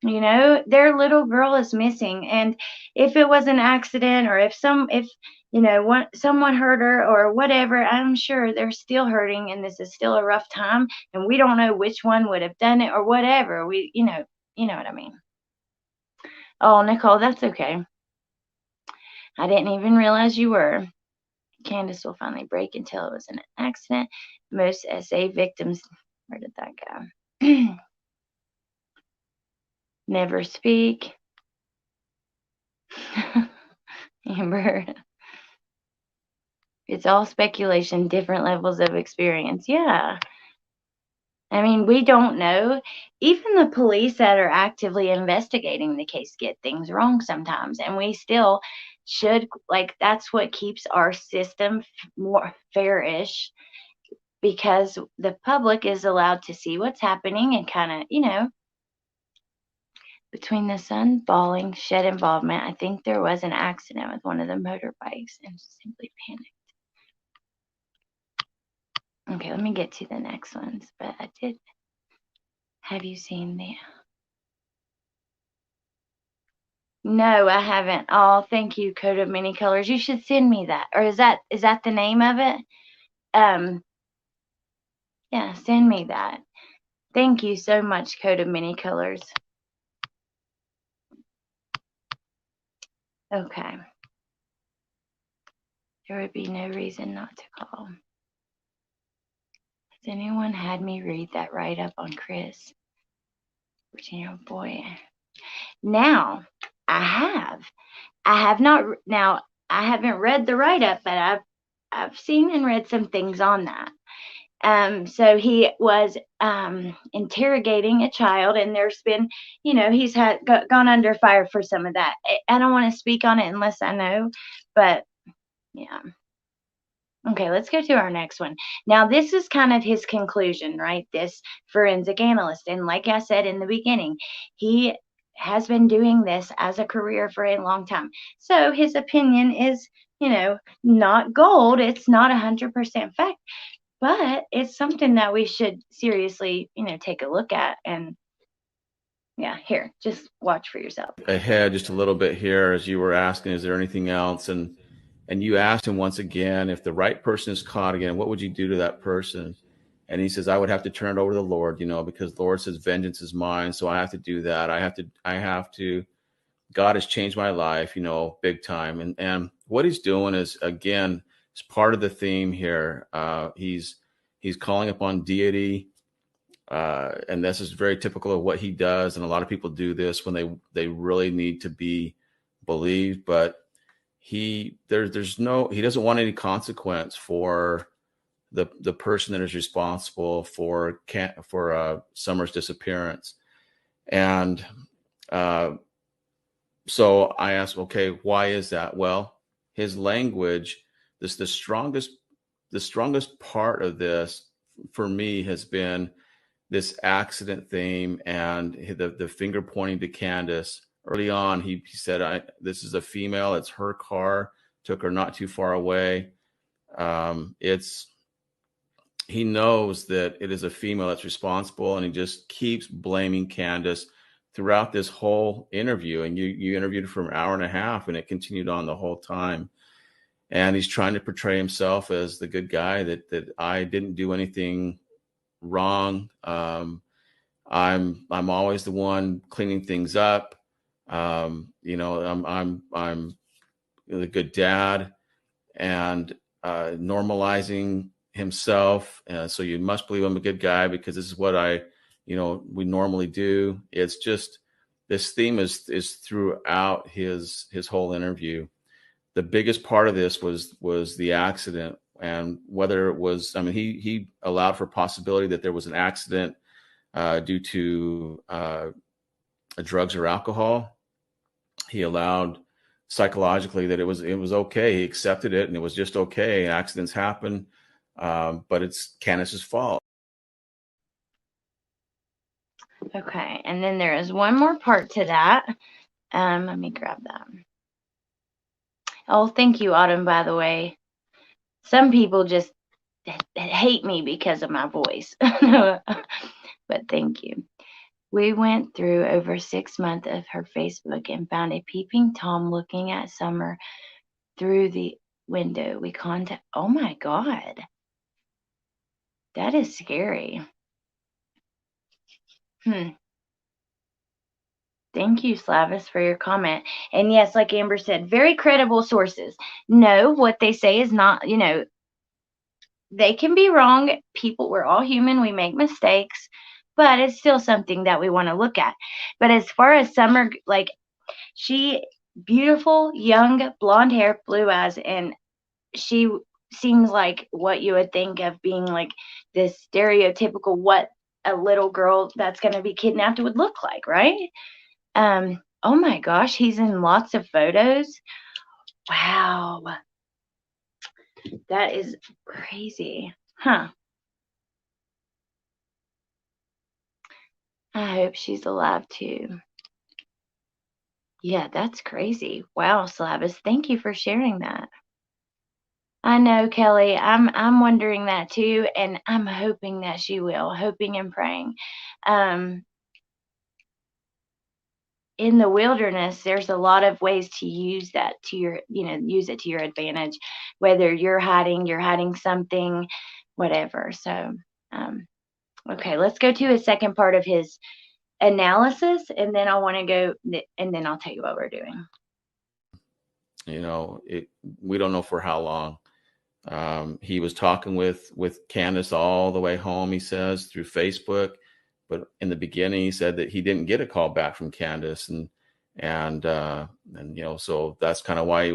You know, their little girl is missing. And if it was an accident, or if you know, someone hurt her or whatever, I'm sure they're still hurting, and this is still a rough time, and we don't know which one would have done it or whatever. You know what I mean. Oh, Nicole, that's okay. I didn't even realize you were. Candace will finally break and tell it was an accident. Most SA victims, where did that go? Never speak. Amber. It's all speculation, different levels of experience. Yeah. I mean, we don't know. Even the police that are actively investigating the case get things wrong sometimes. And we still should, like, that's what keeps our system more fair-ish, because the public is allowed to see what's happening and kind of, you know, between the sun falling, shed involvement. I think there was an accident with one of the motorbikes and simply panicked. Okay, let me get to the next ones. But I did. Have you seen the? No, I haven't. Oh, thank you, Coat of Many Colors. You should send me that. Or is that the name of it? Yeah, send me that. Thank you so much, Coat of Many Colors. Okay. There would be no reason not to call. Has anyone had me read that write-up on Chris? Virginia, boy. Now, I have not. Now, I haven't read the write-up, but I've seen and read some things on that. So he was interrogating a child, and there's been, you know, he's gone under fire for some of that. I don't want to speak on it unless I know, but yeah. Okay, let's go to our next one. Now, this is kind of his conclusion, right? This forensic analyst. And like I said in the beginning, he has been doing this as a career for a long time. So his opinion is, you know, not gold. It's not 100% fact, but it's something that we should seriously, you know, take a look at. And yeah, here, just watch for yourself. Ahead just a little bit here, as you were asking, is there anything else? And you asked him once again, if the right person is caught again, what would you do to that person? And he says, I would have to turn it over to the Lord, you know, because the Lord says vengeance is mine. So I have to do that. I have to, God has changed my life, you know, big time. And what he's doing is, again, it's part of the theme here. He's calling upon deity. And this is very typical of what he does. And a lot of people do this when they really need to be believed, but he doesn't want any consequence for the person that is responsible for Summer's disappearance. And so I asked, okay, why is that? Well, his language, the strongest part of this for me has been this accident theme and the finger pointing to Candace. Early on, he said, this is a female. It's her car. Took her not too far away. He knows that it is a female that's responsible, and he just keeps blaming Candace throughout this whole interview. And you interviewed for an hour and a half, and it continued on the whole time. And he's trying to portray himself as the good guy, that I didn't do anything wrong. I'm always the one cleaning things up. You know, I'm the good dad, and normalizing himself. So you must believe I'm a good guy because this is what we normally do. It's just, this theme is throughout his whole interview. The biggest part of this was the accident, and whether it was, I mean, he allowed for possibility that there was an accident due to drugs or alcohol. He allowed psychologically that it was okay. He accepted it, and it was just okay. Accidents happen, but it's Candace's fault. Okay, and then there is one more part to that. Let me grab that. Oh, thank you, Autumn, by the way. Some people just hate me because of my voice. But thank you. We went through over 6 months of her Facebook and found a peeping Tom looking at Summer through the window. We contact. Oh my God. That is scary. Thank you, Slavis, for your comment. And yes, like Amber said, very credible sources. No, what they say is not, they can be wrong. People, we're all human. We make mistakes, but it's still something that we want to look at. But as far as Summer, like, she, beautiful, young, blonde hair, blue eyes, and she seems like what you would think of being like this stereotypical what a little girl that's going to be kidnapped would look like, right? Oh my gosh, he's in lots of photos. Wow. That is crazy. Huh. I hope she's alive too. Yeah, that's crazy. Wow, Slavis, thank you for sharing that. I know, Kelly. I'm wondering that too, and I'm hoping that she will, hoping and praying. In the wilderness, there's a lot of ways to use that to your, use it to your advantage, whether you're hiding something, whatever. So, okay, let's go to a second part of his analysis, and then I want to go, and then I'll tell you what we're doing. We don't know for how long. He was talking with Candace all the way home, he says, through Facebook. But in the beginning, he said that he didn't get a call back from Candace, and so that's kind of why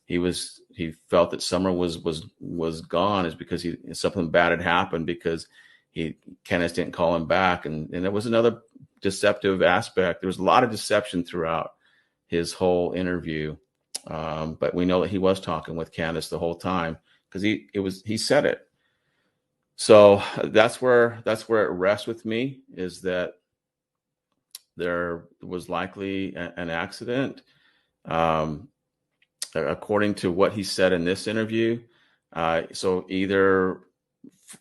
he felt that Summer was gone, is because something bad had happened, because Candace didn't call him back, and there was another deceptive aspect. There was a lot of deception throughout his whole interview, but we know that he was talking with Candace the whole time, because he said it. So that's where it rests with me, is that there was likely an accident, according to what he said in this interview. So either,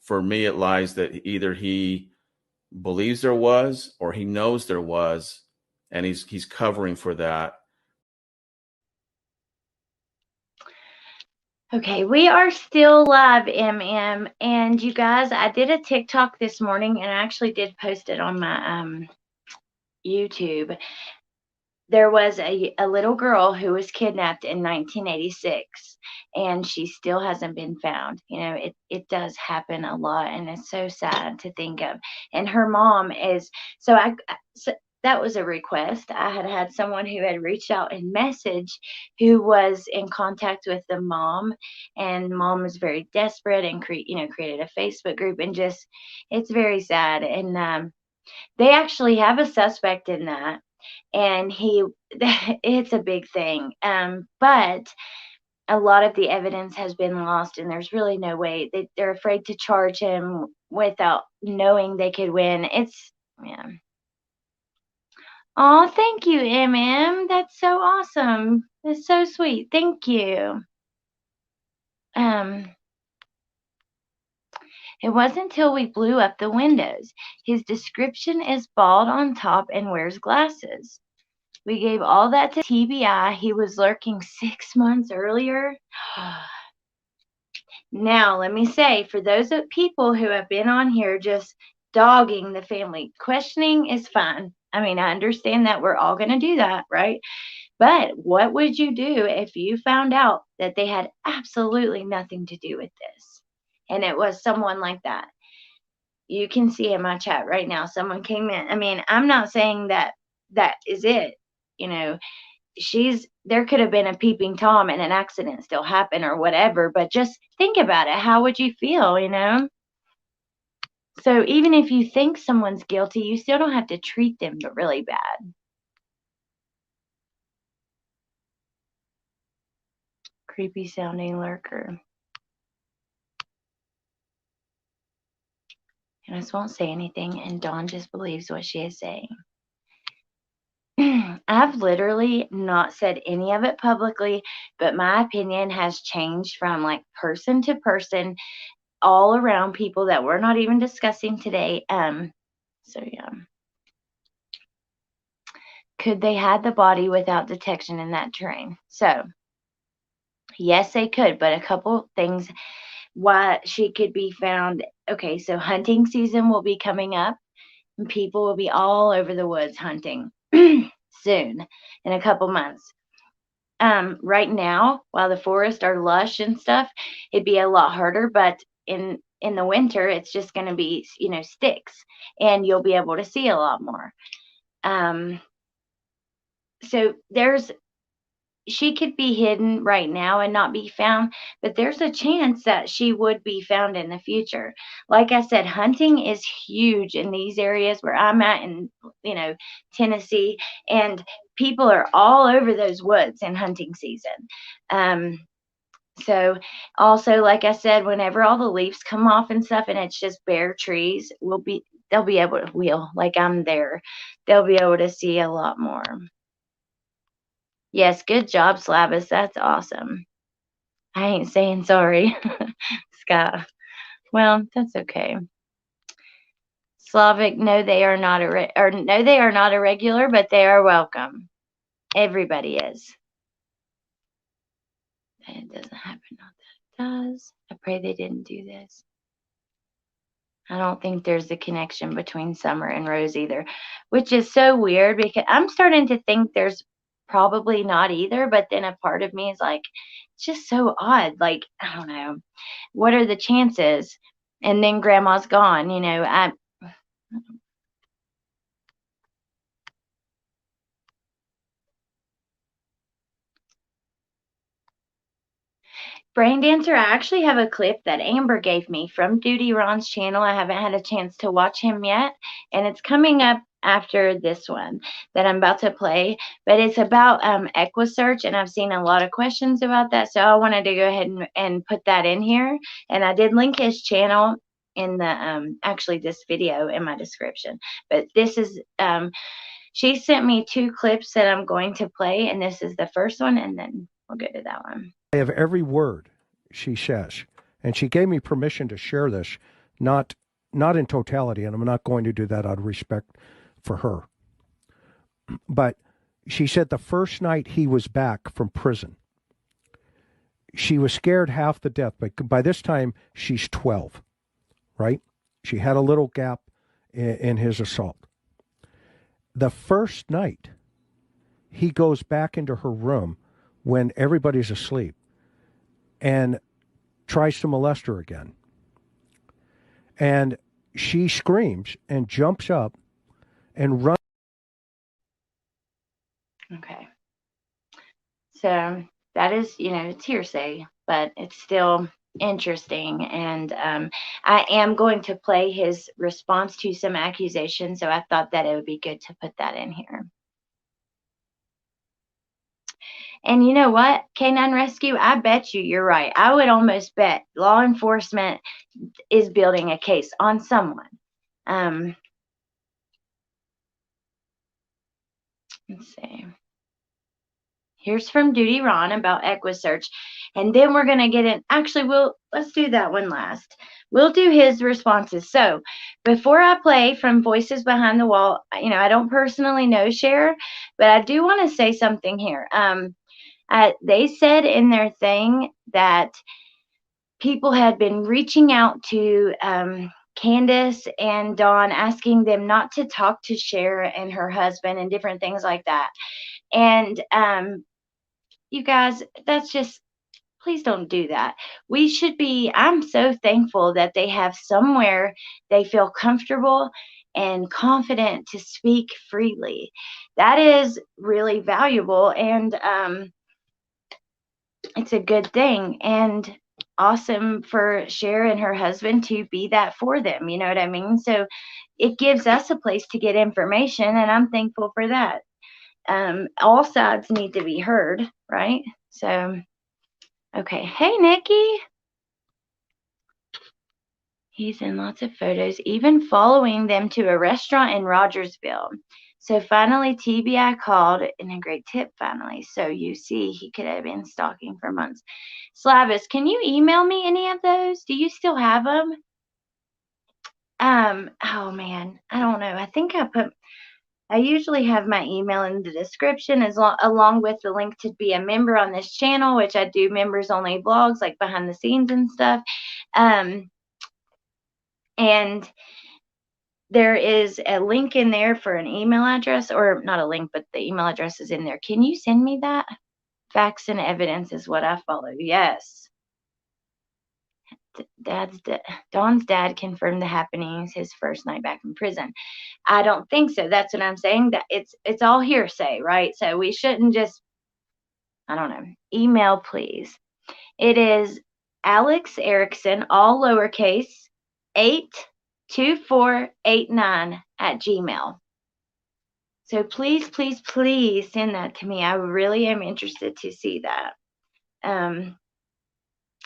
for me, it lies that either he believes there was, or he knows there was, and he's covering for that. Okay, we are still live, MM, and you guys, I did a TikTok this morning, and I actually did post it on my YouTube. There was a little girl who was kidnapped in 1986, and she still hasn't been found. It does happen a lot, and it's so sad to think of. And her mom is, so that was a request. I had someone who had reached out and messaged, who was in contact with the mom, and mom was very desperate and created a Facebook group, and just, it's very sad. And they actually have a suspect in that, and it's a big thing. But a lot of the evidence has been lost, and there's really no way. They're afraid to charge him without knowing they could win. Yeah. Oh, thank you, MM. That's so awesome. That's so sweet. Thank you. It wasn't until we blew up the windows. His description is bald on top and wears glasses. We gave all that to TBI. He was lurking 6 months earlier. Now, let me say, for those people who have been on here just dogging the family, questioning is fine. I mean, I understand that we're all going to do that, right? But what would you do if you found out that they had absolutely nothing to do with this, and it was someone like that? You can see in my chat right now, someone came in. I mean, I'm not saying that is it. There could have been a peeping Tom and an accident still happened or whatever, but just think about it. How would you feel, So even if you think someone's guilty, you still don't have to treat them really bad. Creepy sounding lurker. And I just won't say anything, and Dawn just believes what she is saying. I've literally not said any of it publicly, but my opinion has changed from like person to person, all around people that we're not even discussing today. So yeah. Could they hide the body without detection in that terrain? So yes, they could, but a couple things why she could be found. Okay, so hunting season will be coming up, and people will be all over the woods hunting soon, in a couple months. Right now, while the forests are lush and stuff, it'd be a lot harder, but in the winter, it's just going to be, sticks, and you'll be able to see a lot more. So she could be hidden right now and not be found, but there's a chance that she would be found in the future. Like I said, hunting is huge in these areas where I'm at in, Tennessee, and people are all over those woods in hunting season. So also, like I said, whenever all the leaves come off and stuff and it's just bare trees, they'll be able to like I'm there. They'll be able to see a lot more. Yes, good job, Slavis. That's awesome. I ain't saying sorry, Scott. Well, that's okay. Slavic, no, they are not a regular, but they are welcome. Everybody is. It doesn't happen. Not that it does. I pray they didn't do this. I don't think there's a connection between Summer and Rose either, which is so weird because I'm starting to think there's probably not either, but then a part of me is like, it's just so odd. Like, I don't know. What are the chances? And then grandma's gone, Brain Dancer, I actually have a clip that Amber gave me from Duty Ron's channel. I haven't had a chance to watch him yet, and it's coming up after this one that I'm about to play, but it's about EquiSearch, and I've seen a lot of questions about that, so I wanted to go ahead and put that in here, and I did link his channel in the actually this video in my description, but this is she sent me 2 clips that I'm going to play, and this is the first one, and then we'll go to that one. I have every word she says, and she gave me permission to share this, not in totality, and I'm not going to do that out of respect for her. But she said the first night he was back from prison, she was scared half to death, but by this time she's 12, right? She had a little gap in his assault. The first night he goes back into her room when everybody's asleep and tries to molest her again. And she screams and jumps up and runs. Okay. So that is, it's hearsay, but it's still interesting. And I am going to play his response to some accusations, so I thought that it would be good to put that in here. And you know what, Canine Rescue, I bet you're right. I would almost bet law enforcement is building a case on someone. Let's see. Here's from Duty Ron about EquiSearch, and then we're going to get in. Actually, let's do that one last. We'll do his responses. So before I play from Voices Behind the Wall, I don't personally know Cher, but I do want to say something here. They said in their thing that people had been reaching out to Candace and Dawn, asking them not to talk to Cher and her husband and different things like that. And you guys, that's just, please don't do that. I'm so thankful that they have somewhere they feel comfortable and confident to speak freely. That is really valuable, and it's a good thing. And awesome for Cher and her husband to be that for them. You know what I mean? So it gives us a place to get information, and I'm thankful for that. All sides need to be heard, right? So, okay. Hey, Nikki. He's in lots of photos, even following them to a restaurant in Rogersville. So finally, TBI called, and a great tip finally. So you see, he could have been stalking for months. Slavis, can you email me any of those? Do you still have them? Oh man, I don't know. I usually have my email in the description along with the link to be a member on this channel, which I do members only vlogs like behind the scenes and stuff. And there is a link in there for an email address, or not a link, but the email address is in there. Can you send me that? Facts and evidence is what I follow. Yes. Dawn's dad confirmed the happenings his first night back in prison. I don't think so. That's what I'm saying. That it's all hearsay, right? So we shouldn't just, I don't know. Email, please. It is Alex Erickson, all lowercase, 82489 @gmail. So please, please, please send that to me. I really am interested to see that.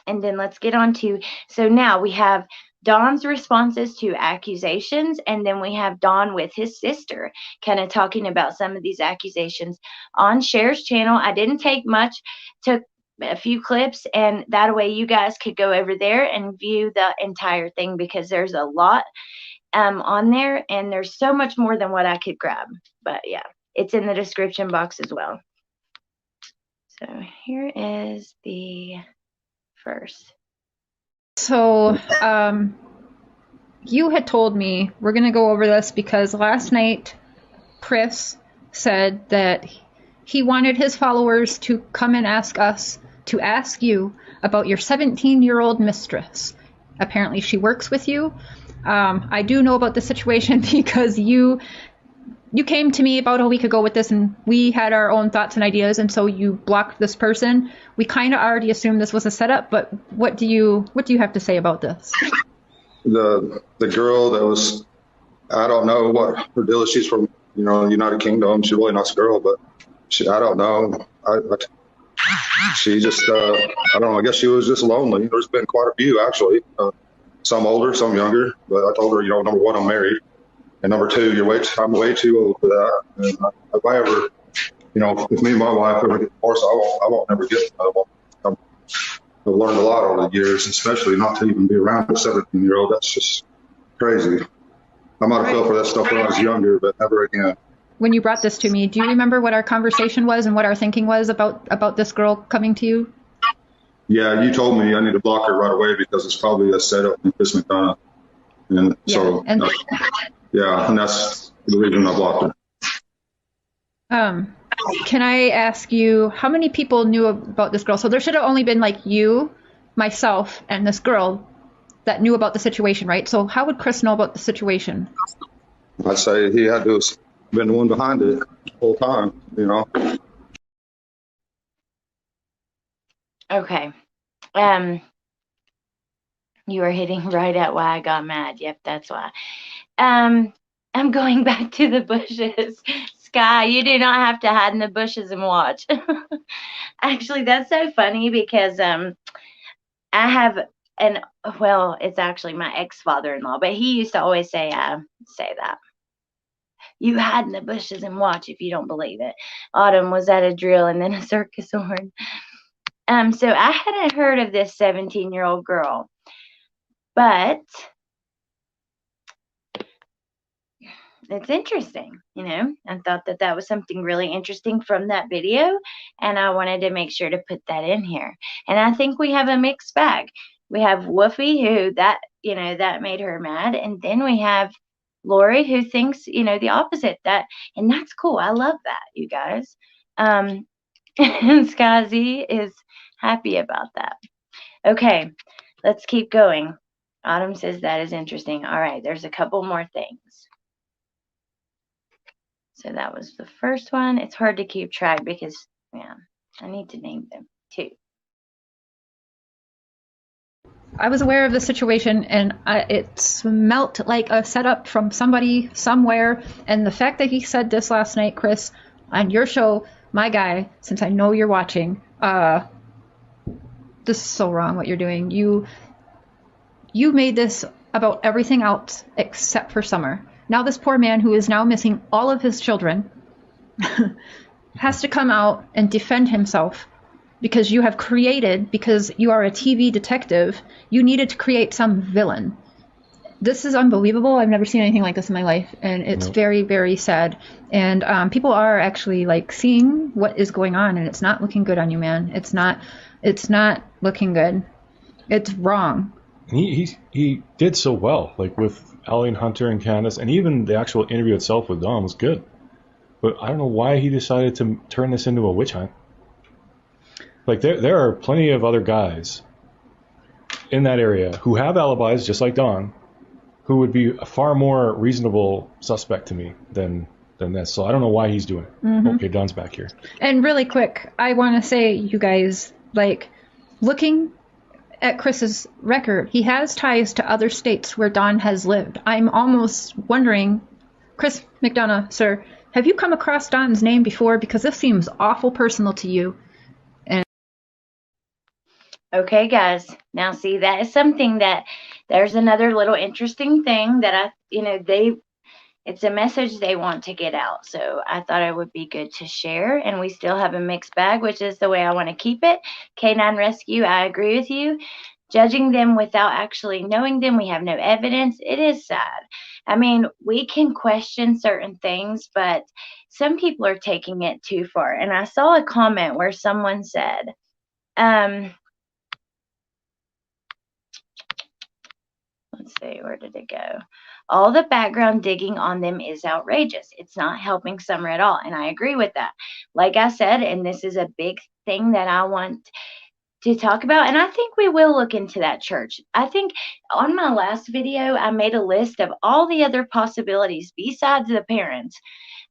And then let's get on to, so now we have Dawn's responses to accusations, and then we have Dawn with his sister kind of talking about some of these accusations on Cher's channel. I didn't take much, took a few clips, and that way you guys could go over there and view the entire thing, because there's a lot on there, and there's so much more than what I could grab. But yeah, it's in the description box as well. So here is the first. So you had told me we're going to go over this because last night Chris said that he wanted his followers to come and ask us to ask you about your 17-year-old mistress. Apparently she works with you. I do know about the situation because you came to me about a week ago with this, and we had our own thoughts and ideas, and so you blocked this person. We kind of already assumed this was a setup, but what do you have to say about this? The girl that was, I don't know what her deal is. She's from, United Kingdom. She's a really nice girl, but I don't know. She just, I don't know. I guess she was just lonely. There's been quite a few, actually. Some older, some younger. But I told her, number one, I'm married. And number two, I'm way too old for that. And if I ever, if me and my wife ever get divorced, I won't never get another one. I've learned a lot over the years, especially not to even be around a 17-year-old. That's just crazy. I might have fell for that stuff when I was younger, but never again. When you brought this to me, do you remember what our conversation was and what our thinking was about this girl coming to you? Yeah, you told me I need to block her right away because it's probably a setup from Chris McDonough. And so, yeah, and that's the reason I blocked her. Can I ask you, how many people knew about this girl? So there should have only been like you, myself, and this girl that knew about the situation, right? So how would Chris know about the situation? I'd say he had to have been the one behind it the whole time, Okay. You are hitting right at why I got mad. Yep, that's why. I'm going back to the bushes. Sky, you do not have to hide in the bushes and watch. Actually, that's so funny because I have it's actually my ex-father-in-law, but he used to always say that. You hide in the bushes and watch if you don't believe it. Autumn was at a drill and then a circus horn. So I hadn't heard of this 17-year-old girl, but it's interesting, I thought that was something really interesting from that video, and I wanted to make sure to put that in here. And I think we have a mixed bag. We have Woofy, who that made her mad, and then we have Lori, who thinks, the opposite, and that's cool. I love that, you guys. And Skazi is happy about that. Okay, let's keep going. Autumn says that is interesting. All right, there's a couple more things. So that was the first one. It's hard to keep track because, I need to name them too. I was aware of the situation, and it smelt like a setup from somebody somewhere. And the fact that he said this last night, Chris, on your show, my guy, since I know you're watching, this is so wrong what you're doing. You made this about everything else except for Summer. Now this poor man who is now missing all of his children has to come out and defend himself because you have created, because you are a TV detective, you needed to create some villain. This is unbelievable. I've never seen anything like this in my life, and it's very, very sad. And people are actually like seeing what is going on, and it's not looking good on you, man. It's not looking good. It's wrong. He did so well, like with Allie and Hunter and Candace, and even the actual interview itself with Don was good. But I don't know why he decided to turn this into a witch hunt. Like there are plenty of other guys in that area who have alibis, just like Don, who would be a far more reasonable suspect to me than this. So I don't know why he's doing it. Mm-hmm. Okay, Don's back here. And really quick, I want to say, you guys, like, looking at Chris's record, he has ties to other states where Don has lived. I'm almost wondering, Chris McDonough, sir, have you come across Don's name before? Because this seems awful personal to you. Okay, guys. Now, see, that is something that there's another little interesting thing that it's a message they want to get out. So I thought it would be good to share. And we still have a mixed bag, which is the way I want to keep it. Canine Rescue, I agree with you. Judging them without actually knowing them, we have no evidence. It is sad. I mean, we can question certain things, but some people are taking it too far. And I saw a comment where someone said, let's see, where did it go? All the background digging on them is outrageous. It's not helping Summer at all. And I agree with that. Like I said, and this is a big thing that I want to talk about, and I think we will look into that church. I think on my last video, I made a list of all the other possibilities besides the parents,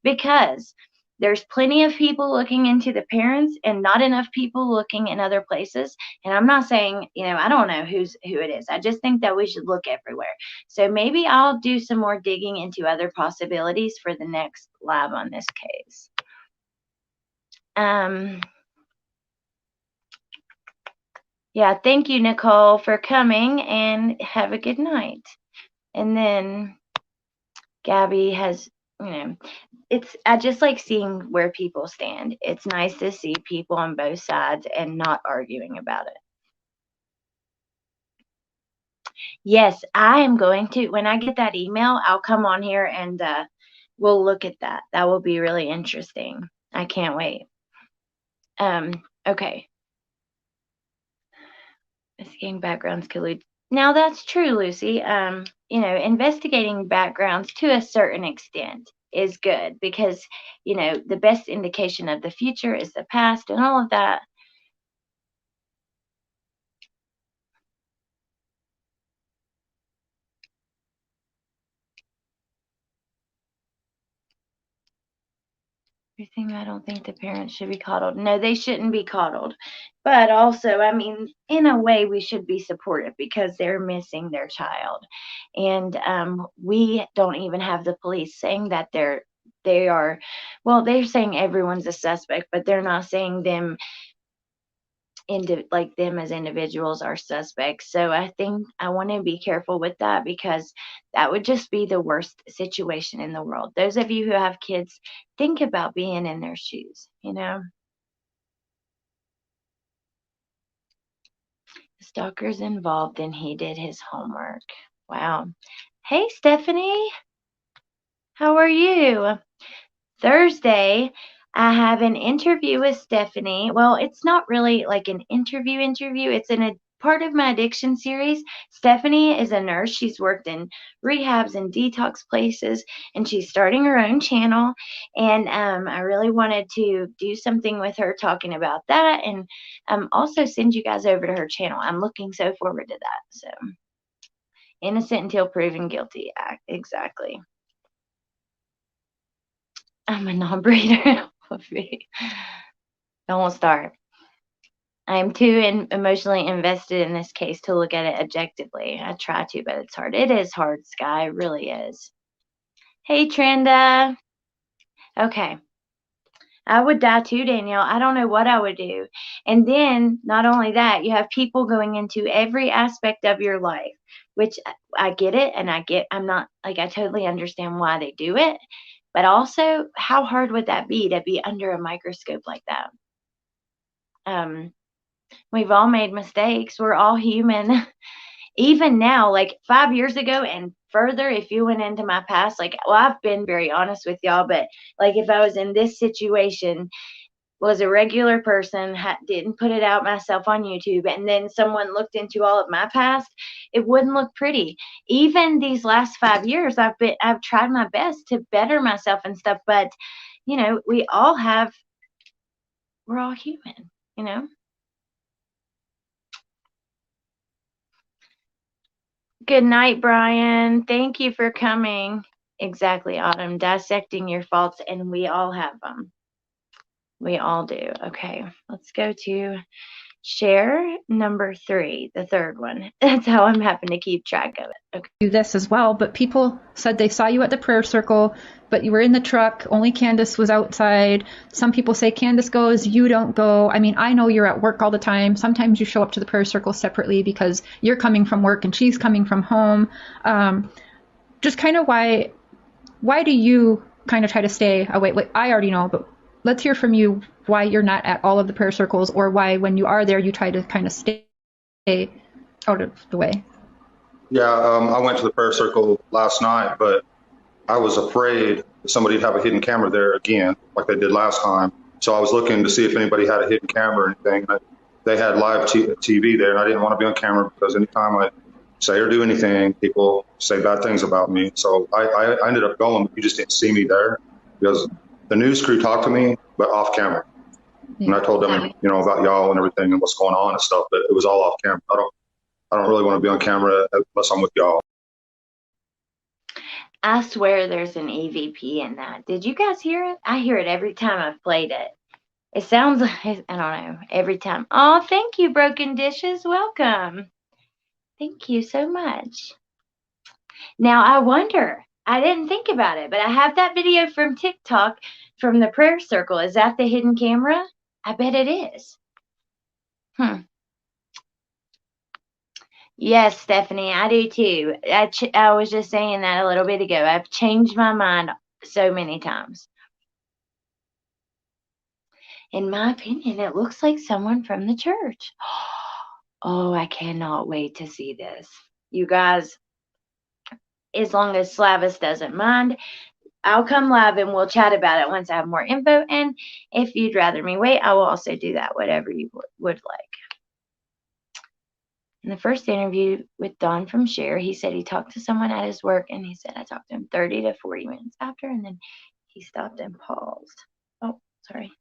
because there's plenty of people looking into the parents and not enough people looking in other places. And I'm not saying, I don't know who it is. I just think that we should look everywhere. So maybe I'll do some more digging into other possibilities for the next live on this case. Yeah, thank you, Nicole, for coming, and have a good night. And then Gabby has, I just like seeing where people stand. It's nice to see people on both sides and not arguing about it. Yes, I am going to, when I get that email, I'll come on here and we'll look at that. That will be really interesting. I can't wait. Okay. Investigating backgrounds could lead. Now that's true, Lucy. Investigating backgrounds to a certain extent is good because, the best indication of the future is the past and all of that. I don't think the parents should be coddled. No, they shouldn't be coddled. But also, in a way, we should be supportive because they're missing their child. And we don't even have the police saying that they're saying everyone's a suspect, but they're not saying them them as individuals are suspects. So I think I want to be careful with that because that would just be the worst situation in the world. Those of you who have kids, think about being in their shoes, The stalker's involved and he did his homework. Wow. Hey, Stephanie. How are you? Thursday, I have an interview with Stephanie. Well, it's not really like an interview. It's in a part of my addiction series. Stephanie is a nurse. She's worked in rehabs and detox places, and she's starting her own channel. And I really wanted to do something with her talking about that and also send you guys over to her channel. I'm looking so forward to that. So, innocent until proven guilty. Exactly. I'm a non-breeder. Don't start. I'm too emotionally invested in this case to look at it objectively. I try to, but it's hard. It is hard, Sky. It really is. Hey, Trenda. Okay. I would die too, Danielle. I don't know what I would do. And then, not only that, you have people going into every aspect of your life, which I get it, and I'm not, like, I totally understand why they do it. But also, how hard would that be to be under a microscope like that? We've all made mistakes. We're all human. Even now, like 5 years ago and further, if you went into my past, like, well, I've been very honest with y'all, but like if I was in this situation, was a regular person, didn't put it out myself on YouTube, and then someone looked into all of my past, it wouldn't look pretty. Even these last 5 years, I've tried my best to better myself and stuff, but you know, we're all human, you know. Good night, Brian. Thank you for coming. Exactly, Autumn. Dissecting your faults, and we all have them. We all do. Okay, let's go to share number 3, the third one. That's how I'm having to keep track of it. Okay. Do this as well, but people said they saw you at the prayer circle, but you were in the truck. Only Candace was outside. Some people say Candace goes, you don't go. I mean, I know you're at work all the time. Sometimes you show up to the prayer circle separately because you're coming from work and she's coming from home. Just kind of why do you kind of try to stay away? Wait, I already know, but let's hear from you why you're not at all of the prayer circles, or why when you are there, you try to kind of stay out of the way. Yeah, I went to the prayer circle last night, but I was afraid somebody'd have a hidden camera there again, like they did last time. So I was looking to see if anybody had a hidden camera or anything. They had live TV there, and I didn't want to be on camera because anytime I say or do anything, people say bad things about me. So I ended up going, but you just didn't see me there because the news crew talked to me, but off camera. Yeah. And I told them, you know, about y'all and everything and what's going on and stuff, but it was all off camera. I don't really want to be on camera unless I'm with y'all. I swear there's an EVP in that. Did you guys hear it? I hear it every time I've played it. It sounds like, I don't know, every time. Oh, thank you, Broken Dishes. Welcome. Thank you so much. Now, I wonder, I didn't think about it, but I have that video from TikTok from the prayer circle. Is that the hidden camera? I bet it is. Yes, Stephanie, I do too. I was just saying that a little bit ago. I've changed my mind so many times. In my opinion, it looks like someone from the church. Oh, I cannot wait to see this. You guys, as long as Slavis doesn't mind, I'll come live and we'll chat about it once I have more info. And if you'd rather me wait, I will also do that, whatever you would like. In the first interview with Don from Share, he said he talked to someone at his work, and he said I talked to him 30 to 40 minutes after, and then he stopped and paused. Oh, sorry.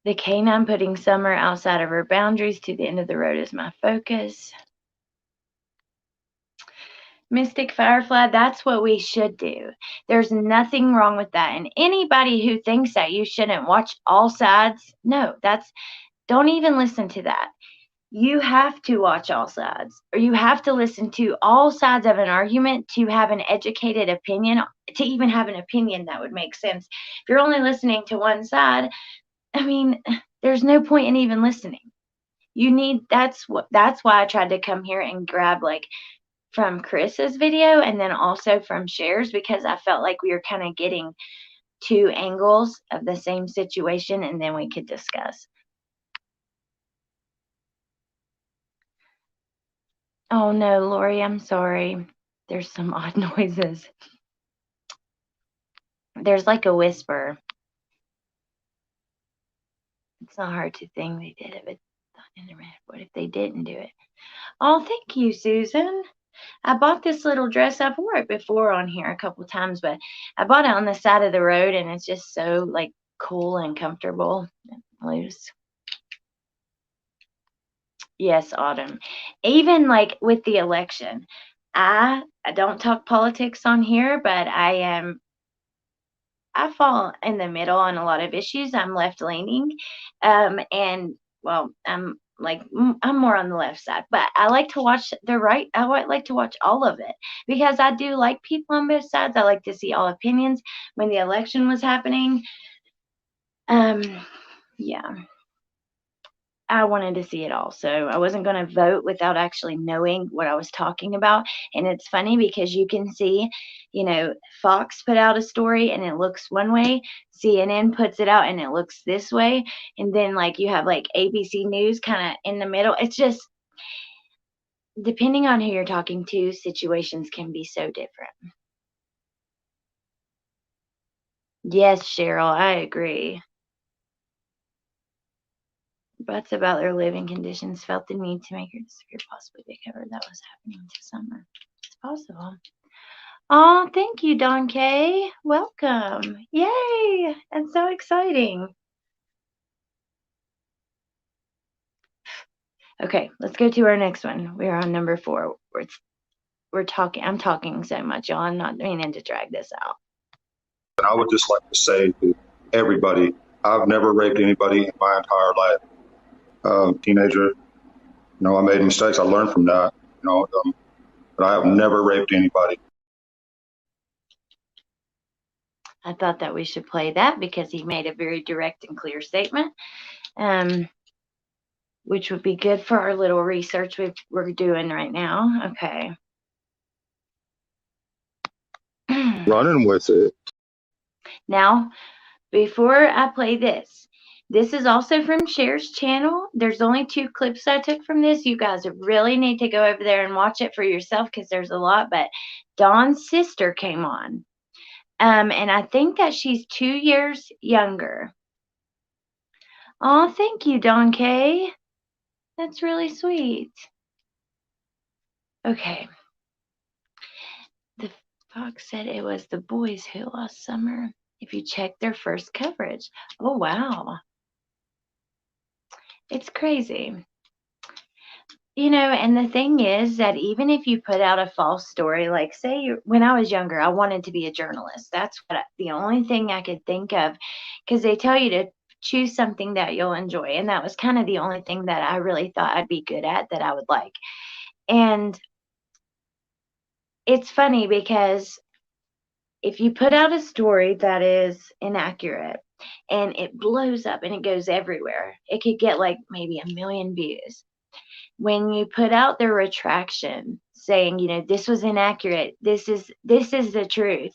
The canine putting Summer outside of her boundaries to the end of the road is my focus. Mystic Firefly, that's what we should do. There's nothing wrong with that. And anybody who thinks that you shouldn't watch all sides, no, don't even listen to that. You have to watch all sides, or you have to listen to all sides of an argument to have an educated opinion, to even have an opinion that would make sense. If you're only listening to one side, I mean, there's no point in even listening. That's why I tried to come here and grab like from Chris's video and then also from Share's, because I felt like we were kind of getting two angles of the same situation and then we could discuss. Oh no, Lori, I'm sorry. There's some odd noises. There's like a whisper. It's not hard to think they did it, but what if they didn't do it? Oh, thank you, Susan. I bought this little dress. I've worn it before on here a couple times, but I bought it on the side of the road, and it's just so like cool and comfortable and loose. Yes, Autumn. Even like with the election, I don't talk politics on here, but I am I fall in the middle on a lot of issues. I'm left leaning. And well, I'm more on the left side, but I like to watch the right. I like to watch all of it because I do like people on both sides. I like to see all opinions. When the election was happening, yeah, I wanted to see it all. So I wasn't going to vote without actually knowing what I was talking about. And it's funny because you can see, Fox put out a story and it looks one way, CNN puts it out and it looks this way. And then you have ABC News kind of in the middle. It's just, depending on who you're talking to, situations can be so different. Yes, Cheryl, I agree. But about their living conditions felt the need to make her disappear, possibly they covered that was happening this summer. It's possible. Oh, thank you, Don K. Welcome. Yay! That's so exciting. Okay, let's go to our next one. We're on number 4. I'm talking so much, y'all. I'm not meaning to drag this out. And I would just like to say to everybody, I've never raped anybody in my entire life. Teenager, I made mistakes. I learned from that, but I have never raped anybody. I thought that we should play that because he made a very direct and clear statement, which would be good for our little research we're doing right now. Okay. Running with it. Now, before I play this is also from Cher's channel. There's only 2 clips I took from this. You guys really need to go over there and watch it for yourself because there's a lot. But Dawn's sister came on. And I think that she's 2 years younger. Oh, thank you, Don K. That's really sweet. Okay. The Fox said it was the boys who lost Summer. If you check their first coverage. Oh, wow. It's crazy. And the thing is that even if you put out a false story, like say when I was younger, I wanted to be a journalist. That's the only thing I could think of, because they tell you to choose something that you'll enjoy. And that was kind of the only thing that I really thought I'd be good at, that I would like. And it's funny because if you put out a story that is inaccurate and it blows up and it goes everywhere, it could get maybe 1 million views. When you put out the retraction saying, this was inaccurate, this is the truth,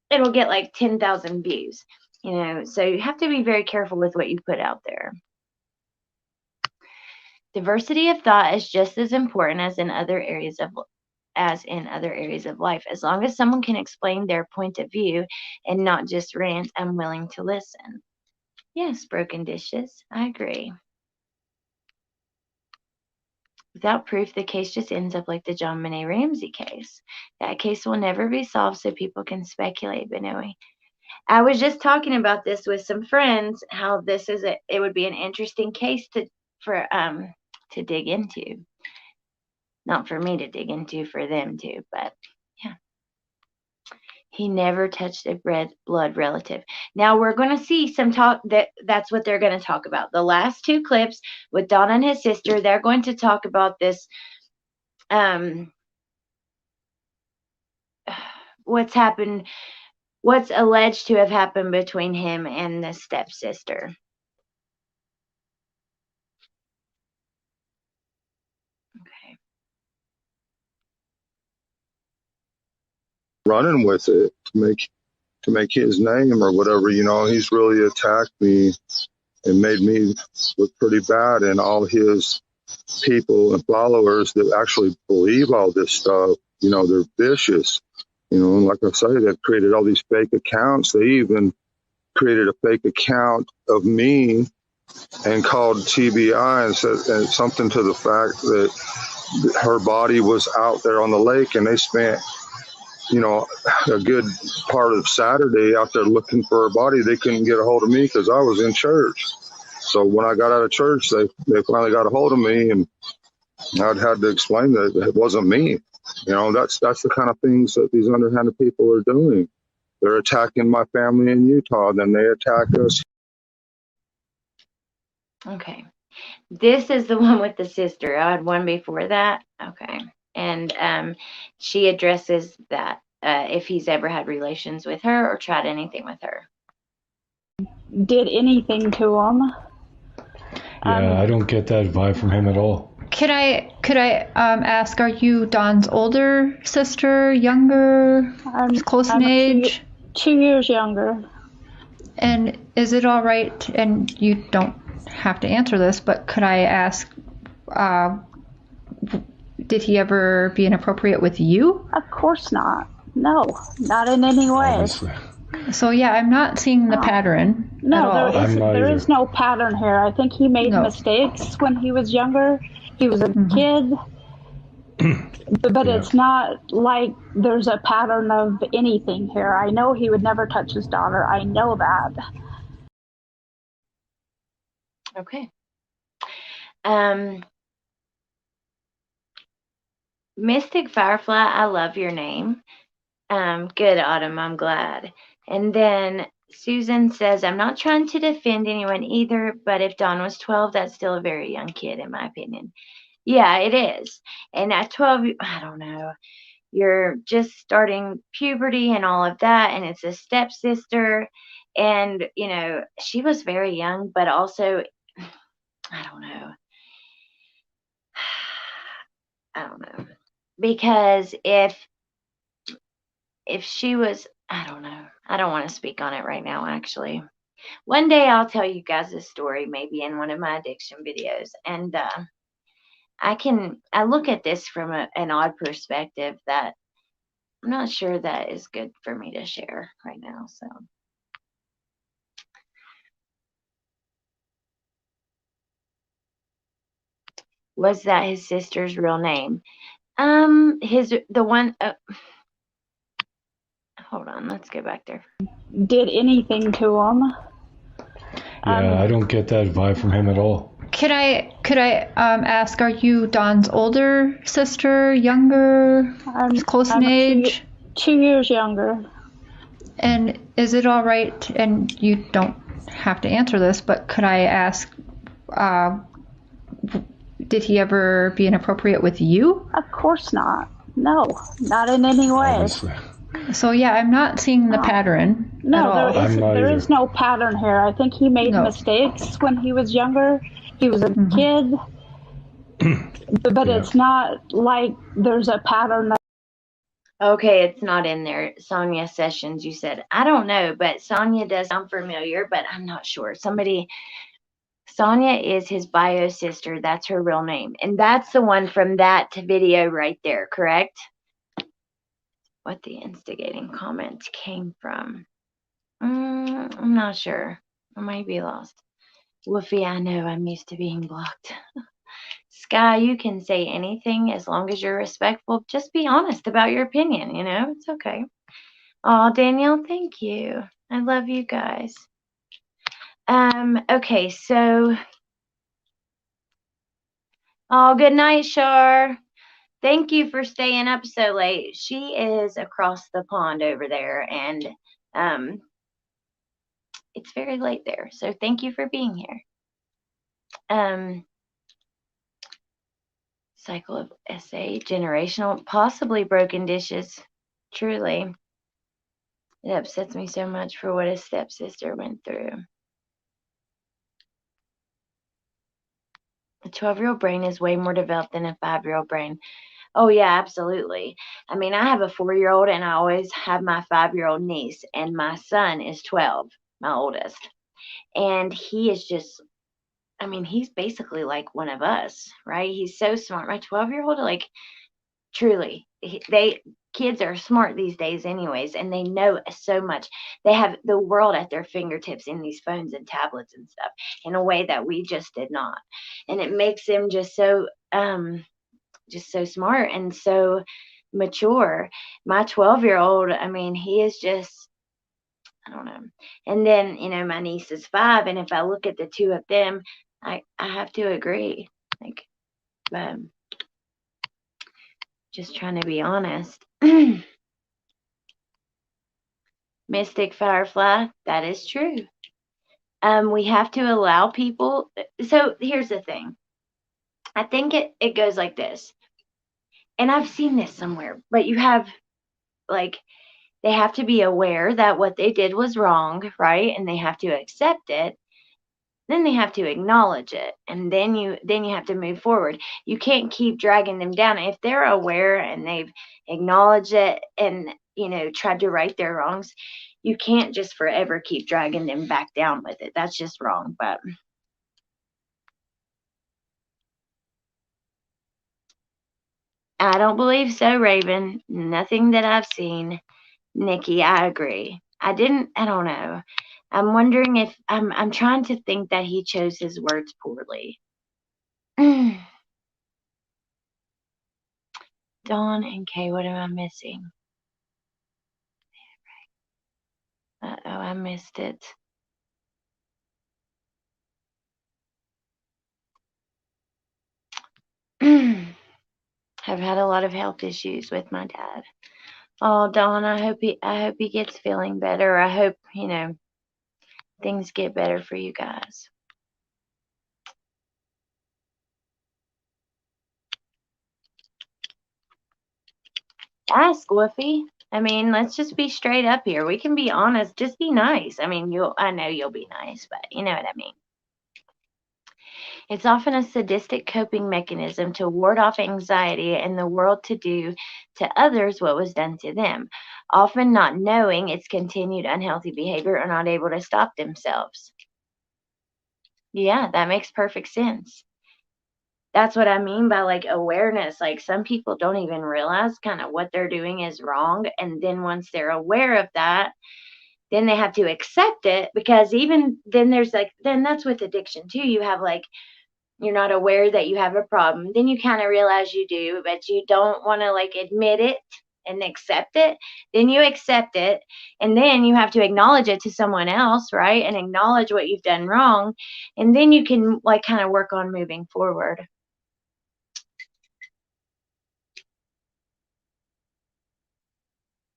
it'll get 10,000 views, so you have to be very careful with what you put out there. Diversity of thought is just as important as in other areas of life. As long as someone can explain their point of view and not just rant, I'm willing to listen. Yes, Broken Dishes, I agree. Without proof, the case just ends up like the JonBenét Ramsey case. That case will never be solved, so people can speculate. But anyway, I was just talking about this with some friends, how it would be an interesting case to dig into. Not for me to dig into, for them to, but yeah. He never touched a blood relative. Now we're going to see some talk that's what they're going to talk about. The last 2 clips with Don and his sister, they're going to talk about this, what's alleged to have happened between him and the stepsister. Okay. Running with it to make his name or whatever, he's really attacked me and made me look pretty bad, and all his people and followers that actually believe all this stuff, they're vicious. Like I say, they've created all these fake accounts. They even created a fake account of me and called TBI and said something to the fact that her body was out there on the lake, and they spent a good part of Saturday out there looking for her body. They couldn't get a hold of me because I was in church. So when I got out of church, they finally got a hold of me, and I'd had to explain that it wasn't me. That's the kind of things that these underhanded people are doing. they're attacking my family in Utah, then they attack us. Okay. This is the one with the sister. I had one before that. Okay. And she addresses that if he's ever had relations with her or tried anything with her. Did anything to him. Yeah, I don't get that vibe from him at all. Could I ask, are you Don's older sister, younger, close in age? 2 years younger. And is it all right, and you don't have to answer this, but could I ask, did he ever be inappropriate with you? Of course not. No, not in any way. Obviously. So yeah, I'm not seeing the pattern at No, all. there is no pattern here. I think he made mistakes when he was younger. He was a kid. But it's not like there's a pattern of anything here. I know he would never touch his daughter. I know that. Okay. Mystic Firefly, I love your name. Good, Autumn, I'm glad. And then Susan says, I'm not trying to defend anyone either, but if Don was 12, that's still a very young kid, in my opinion. Yeah, it is. And at 12, I don't know, you're just starting puberty and all of that, and it's a stepsister. And, you know, she was very young, but also, I don't know. I don't know. Because if she was, I don't know. I don't want to speak on it right now, actually. One day I'll tell you guys this story, maybe in one of my addiction videos. And I look at this from an odd perspective that I'm not sure that is good for me to share right now. So. Was that his sister's real name? Hold on, let's go back there. Did anything to him. Yeah, I don't get that vibe from him at all. Could I ask, are you Don's older sister, younger, close in age? 2 years younger. And is it all right, and you don't have to answer this, but could I ask, did he ever be inappropriate with you? Of course not. No, not in any way. Obviously. So yeah, I'm not seeing the pattern at all. There is no pattern here. I think he made mistakes when he was younger. He was a kid. But it's not like there's a pattern. Okay, it's not in there. Sonia Sessions, you said. I don't know, but Sonia does sound familiar, but I'm not sure. Sonia is his bio sister. That's her real name. And that's the one from that video right there, correct? What the instigating comment came from. I'm not sure. I might be lost. Woofy, I know I'm used to being blocked. Sky, you can say anything as long as you're respectful. Just be honest about your opinion, you know? It's okay. Oh, Danielle, thank you. I love you guys. Okay, so. Oh, good night, Shar. Thank you for staying up so late. She is across the pond over there, and it's very late there. So thank you for being here. Cycle of SA, generational, possibly broken dishes. Truly. It upsets me so much for what his stepsister went through. A 12-year-old brain is way more developed than a 5-year-old brain. Oh, yeah, absolutely. I mean, I have a 4-year-old, and I always have my 5-year-old niece, and my son is 12, my oldest. And he is just, I mean, he's basically like one of us, right? He's so smart. My 12-year-old, like, truly, kids are smart these days anyways, and they know so much. They have the world at their fingertips in these phones and tablets and stuff in a way that we just did not. And it makes them just so smart and so mature. My 12-year-old, I mean, he is just, I don't know. And then, you know, my niece is 5, and if I look at the two of them, I have to agree. Like, just trying to be honest. Mystic Firefly, that is true. We have to allow people. So here's the thing. I think it goes like this. And I've seen this somewhere, but you have, like, they have to be aware that what they did was wrong, right? And they have to accept it. Then they have to acknowledge it, and then you have to move forward. You can't keep dragging them down. If they're aware and they've acknowledged it and, tried to right their wrongs, you can't just forever keep dragging them back down with it. That's just wrong. But I don't believe so, Raven. Nothing that I've seen. Nikki, I agree. I don't know. I'm wondering if I'm trying to think that he chose his words poorly. Dawn and Kay, what am I missing? Uh-oh, I missed it. I've had a lot of health issues with my dad. Oh, Dawn, I hope he gets feeling better. I hope, things get better for you guys. Ask, Woofy. I mean, let's just be straight up here. We can be honest. Just be nice. I mean, I know you'll be nice, but you know what I mean. It's often a sadistic coping mechanism to ward off anxiety and the world to do to others what was done to them, often not knowing its continued unhealthy behavior or not able to stop themselves. Yeah, that makes perfect sense. That's what I mean by, like, awareness. Like, some people don't even realize kind of what they're doing is wrong. And then once they're aware of that, then they have to accept it, because even then then that's with addiction too. You have, like, you're not aware that you have a problem. Then you kind of realize you do, but you don't want to, like, admit it and accept it. Then you accept it, and then you have to acknowledge it to someone else, right? And acknowledge what you've done wrong. And then you can, like, kind of work on moving forward.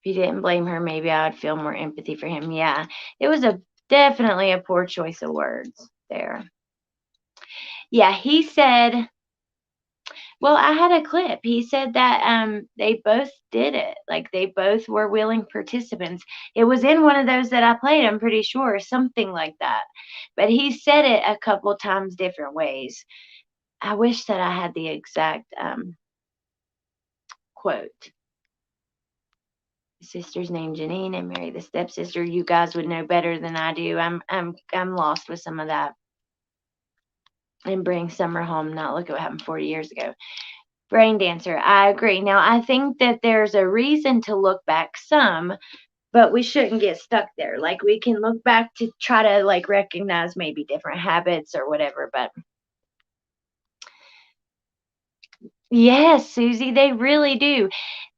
If you didn't blame her, maybe I would feel more empathy for him. Yeah, it was definitely a poor choice of words there. Yeah, he said, well, I had a clip. He said that they both did it. Like, they both were willing participants. It was in one of those that I played, I'm pretty sure, something like that. But he said it a couple times different ways. I wish that I had the exact quote. The sister's named Janine and Mary the stepsister. You guys would know better than I do. I'm lost with some of that. And bring summer home, not look at what happened 40 years ago. Brain dancer, I agree. Now, I think that there's a reason to look back some, but we shouldn't get stuck there. Like, we can look back to try to, like, recognize maybe different habits or whatever, but yes, Susie, they really do.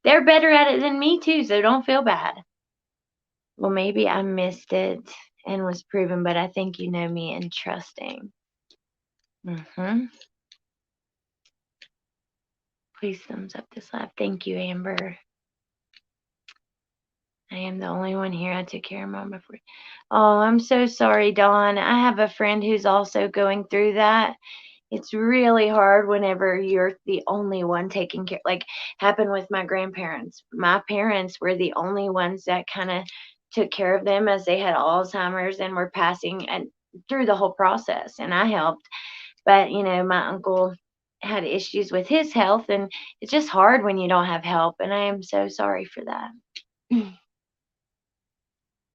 They're better at it than me too, so don't feel bad. Well, maybe I missed it and was proven, but I think you know me and trusting. Please thumbs up this live. Thank you, Amber. I am the only one here. I took care of Mom before. Oh, I'm so sorry, Dawn. I have a friend who's also going through that. It's really hard whenever you're the only one taking care. Like, happened with my grandparents. My parents were the only ones that kind of took care of them, as they had Alzheimer's and were passing and through the whole process, and I helped. But, my uncle had issues with his health, and it's just hard when you don't have help, and I am so sorry for that.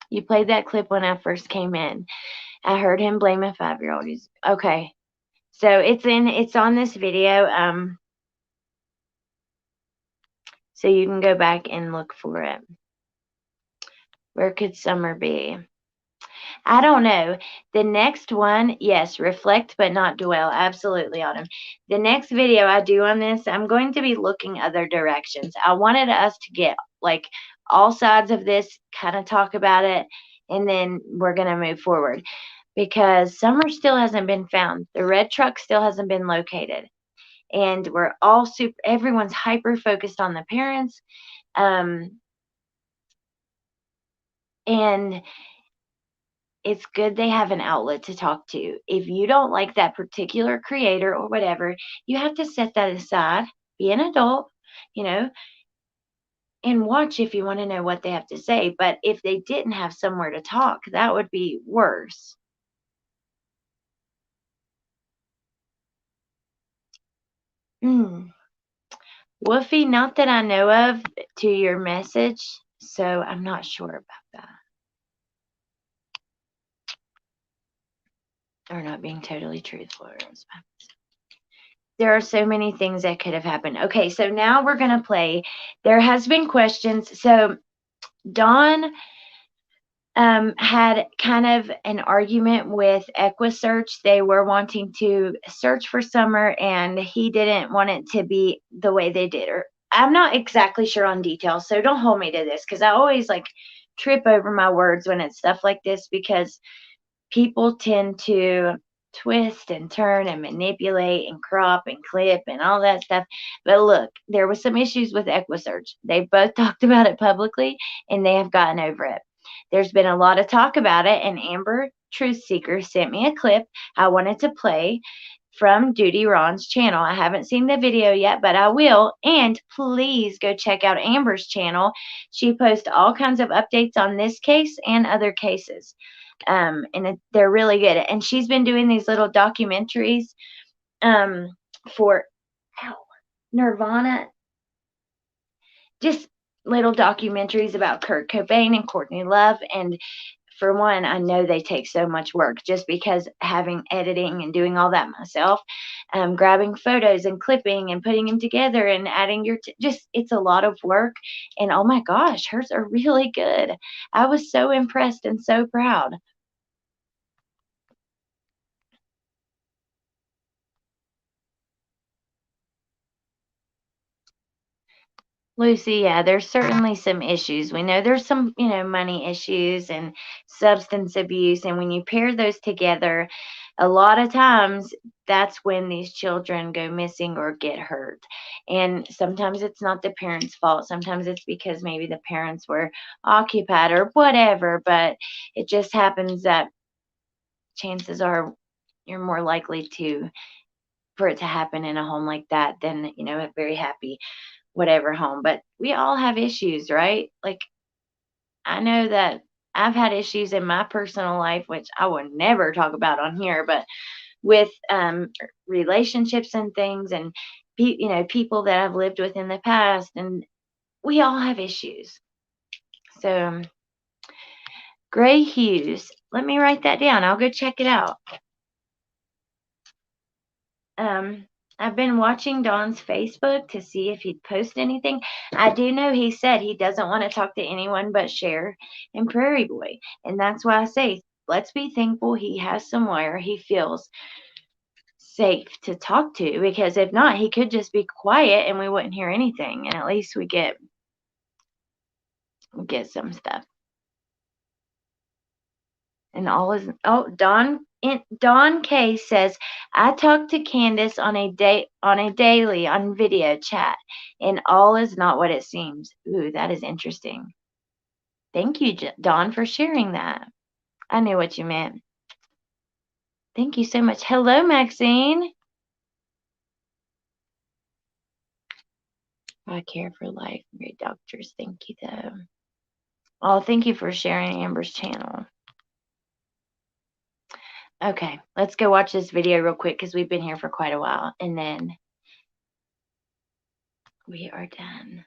You played that clip when I first came in. I heard him blame a 5-year-old. Okay. So it's on this video. So you can go back and look for it. Where could summer be? I don't know. The next one, yes, reflect but not dwell. Absolutely, Autumn. The next video I do on this, I'm going to be looking other directions. I wanted us to get, like, all sides of this, kind of talk about it, and then we're going to move forward. Because summer still hasn't been found. The red truck still hasn't been located. And we're all everyone's hyper focused on the parents. And it's good they have an outlet to talk to. If you don't like that particular creator or whatever, you have to set that aside, be an adult, you know, and watch if you want to know what they have to say. But if they didn't have somewhere to talk, that would be worse. Woofy, not that I know of, to your message, so I'm not sure about that. Or not being totally truthful. There are so many things that could have happened. Okay, so now we're going to play. There has been questions. So Dawn had kind of an argument with EquiSearch. They were wanting to search for Summer, and he didn't want it to be the way they did her. I'm not exactly sure on details, so don't hold me to this, because I always like trip over my words when it's stuff like this, because people tend to twist and turn and manipulate and crop and clip and all that stuff. But look, there was some issues with EquiSearch. They've both talked about it publicly, and they have gotten over it. There's been a lot of talk about it, and Amber Truth Seeker sent me a clip I wanted to play from Duty Ron's channel. I haven't seen the video yet, but I will. And please go check out Amber's channel. She posts all kinds of updates on this case and other cases. And they're really good. And she's been doing these little documentaries for Nirvana. Just little documentaries about Kurt Cobain and Courtney Love. And for one, I know they take so much work, just because having editing and doing all that myself, grabbing photos and clipping and putting them together and adding just it's a lot of work. And oh my gosh, hers are really good. I was so impressed and so proud. Lucy, yeah, there's certainly some issues. We know there's some, money issues and substance abuse. And when you pair those together, a lot of times that's when these children go missing or get hurt. And sometimes it's not the parents' fault. Sometimes it's because maybe the parents were occupied or whatever. But it just happens that chances are you're more likely for it to happen in a home like that than, a very happy whatever home. But we all have issues, right? Like, I know that I've had issues in my personal life, which I would never talk about on here, but with relationships and things, and people that I've lived with in the past, and we all have issues. So Gray Hughes, let me write that down. I'll go check it out. I've been watching Don's Facebook to see if he'd post anything. I do know he said he doesn't want to talk to anyone but Cher and Prairie Boy. And that's why I say, let's be thankful he has somewhere he feels safe to talk to. Because if not, he could just be quiet and we wouldn't hear anything. And at least we get some stuff. And all is, Dawn K says, I talk to Candace on a daily on video chat, and all is not what it seems. Ooh, that is interesting. Thank you, Dawn, for sharing that. I knew what you meant. Thank you so much. Hello, Maxine. I care for life. Great doctors. Thank you, though. Oh, thank you for sharing Amber's channel. Okay, let's go watch this video real quick because we've been here for quite a while, and then we are done.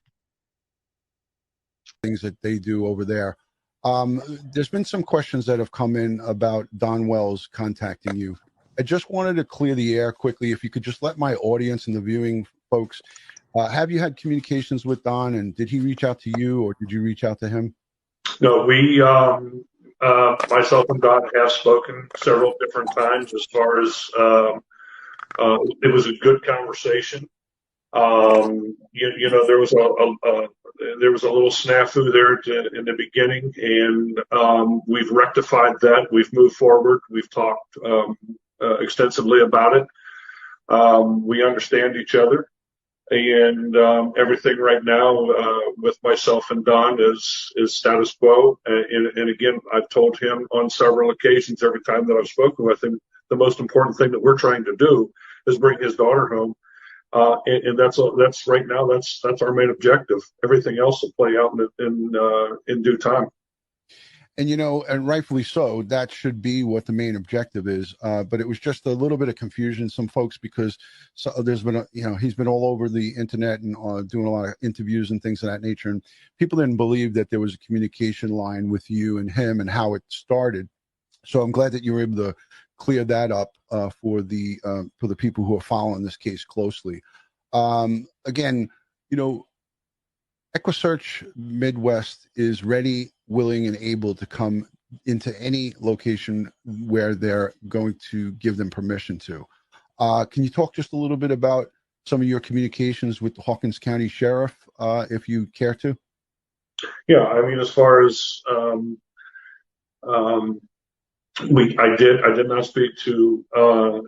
Things that they do over there. There's been some questions that have come in about Don Wells contacting you. I just wanted to clear the air quickly. If you could just let my audience and the viewing folks, have you had communications with Don, and did he reach out to you, or did you reach out to him? No, we myself and Don have spoken several different times. As far as it was a good conversation. There was a little snafu there in the beginning, and we've rectified that. We've moved forward. We've talked extensively about it. We understand each other, And everything right now with myself and Don is status quo. And again, I've told him on several occasions, every time that I've spoken with him, the most important thing that we're trying to do is bring his daughter home. And that's right now, that's our main objective. Everything else will play out in due time. And, and rightfully so, that should be what the main objective is. But it was just a little bit of confusion, some folks, because there's been, he's been all over the internet and doing a lot of interviews and things of that nature. And people didn't believe that there was a communication line with you and him and how it started. So I'm glad that you were able to clear that up for the people who are following this case closely. Again, EquiSearch Midwest is ready, willing, and able to come into any location where they're going to give them permission to. Can you talk just a little bit about some of your communications with the Hawkins County Sheriff, if you care to? Yeah, I mean, as far as I did not speak to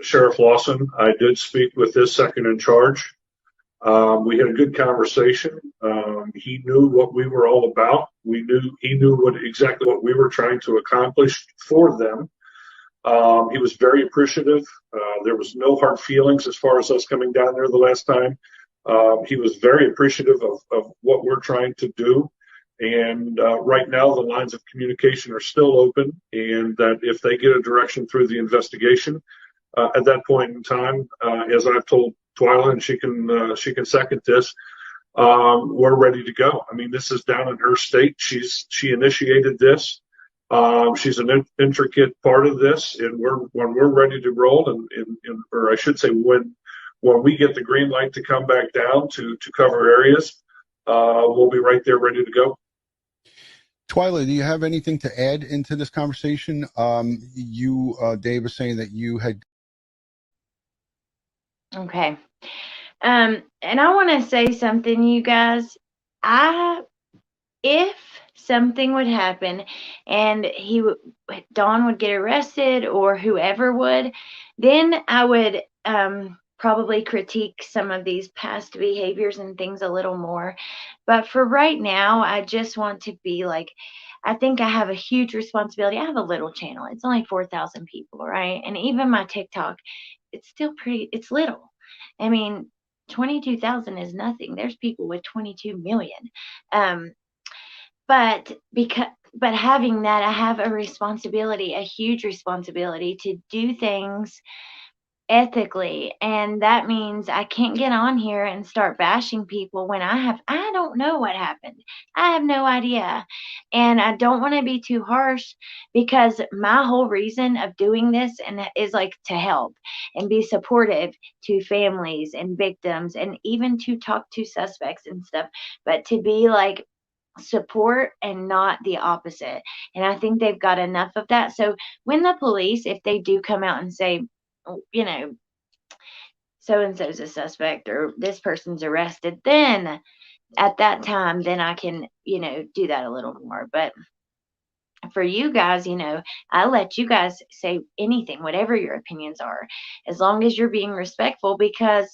Sheriff Lawson. I did speak with his second in charge. We had a good conversation. He knew what we were all about. He knew exactly what we were trying to accomplish for them. He was very appreciative. There was no hard feelings as far as us coming down there the last time. He was very appreciative of what we're trying to do. And right now, the lines of communication are still open, and that if they get a direction through the investigation, at that point in time, as I've told Twyla, and she can second this, we're ready to go. I mean, this is down in her state. She initiated this. She's an intricate part of this, and when we're ready to roll, or I should say, when we get the green light to come back down to cover areas, we'll be right there ready to go. Twyla, do you have anything to add into this conversation? Dave was saying that you had. Okay. And I want to say something, you guys. If something would happen and Don would get arrested or whoever would, then I would probably critique some of these past behaviors and things a little more. But for right now, I just want to be like, I think I have a huge responsibility. I have a little channel. It's only 4,000 people, right? And even my TikTok, it's still it's little. I mean, 22,000 is nothing. There's people with 22 million. But having that, I have a responsibility, a huge responsibility to do things ethically, and that means I can't get on here and start bashing people when I don't know what happened. I have no idea, and I don't want to be too harsh, because my whole reason of doing this is like to help and be supportive to families and victims, and even to talk to suspects and stuff, but to be like support and not the opposite. And I think they've got enough of that. So when the police, if they do come out and say, so-and-so's a suspect or this person's arrested, then at that time, then I can, do that a little more. But for you guys, I let you guys say anything, whatever your opinions are, as long as you're being respectful, because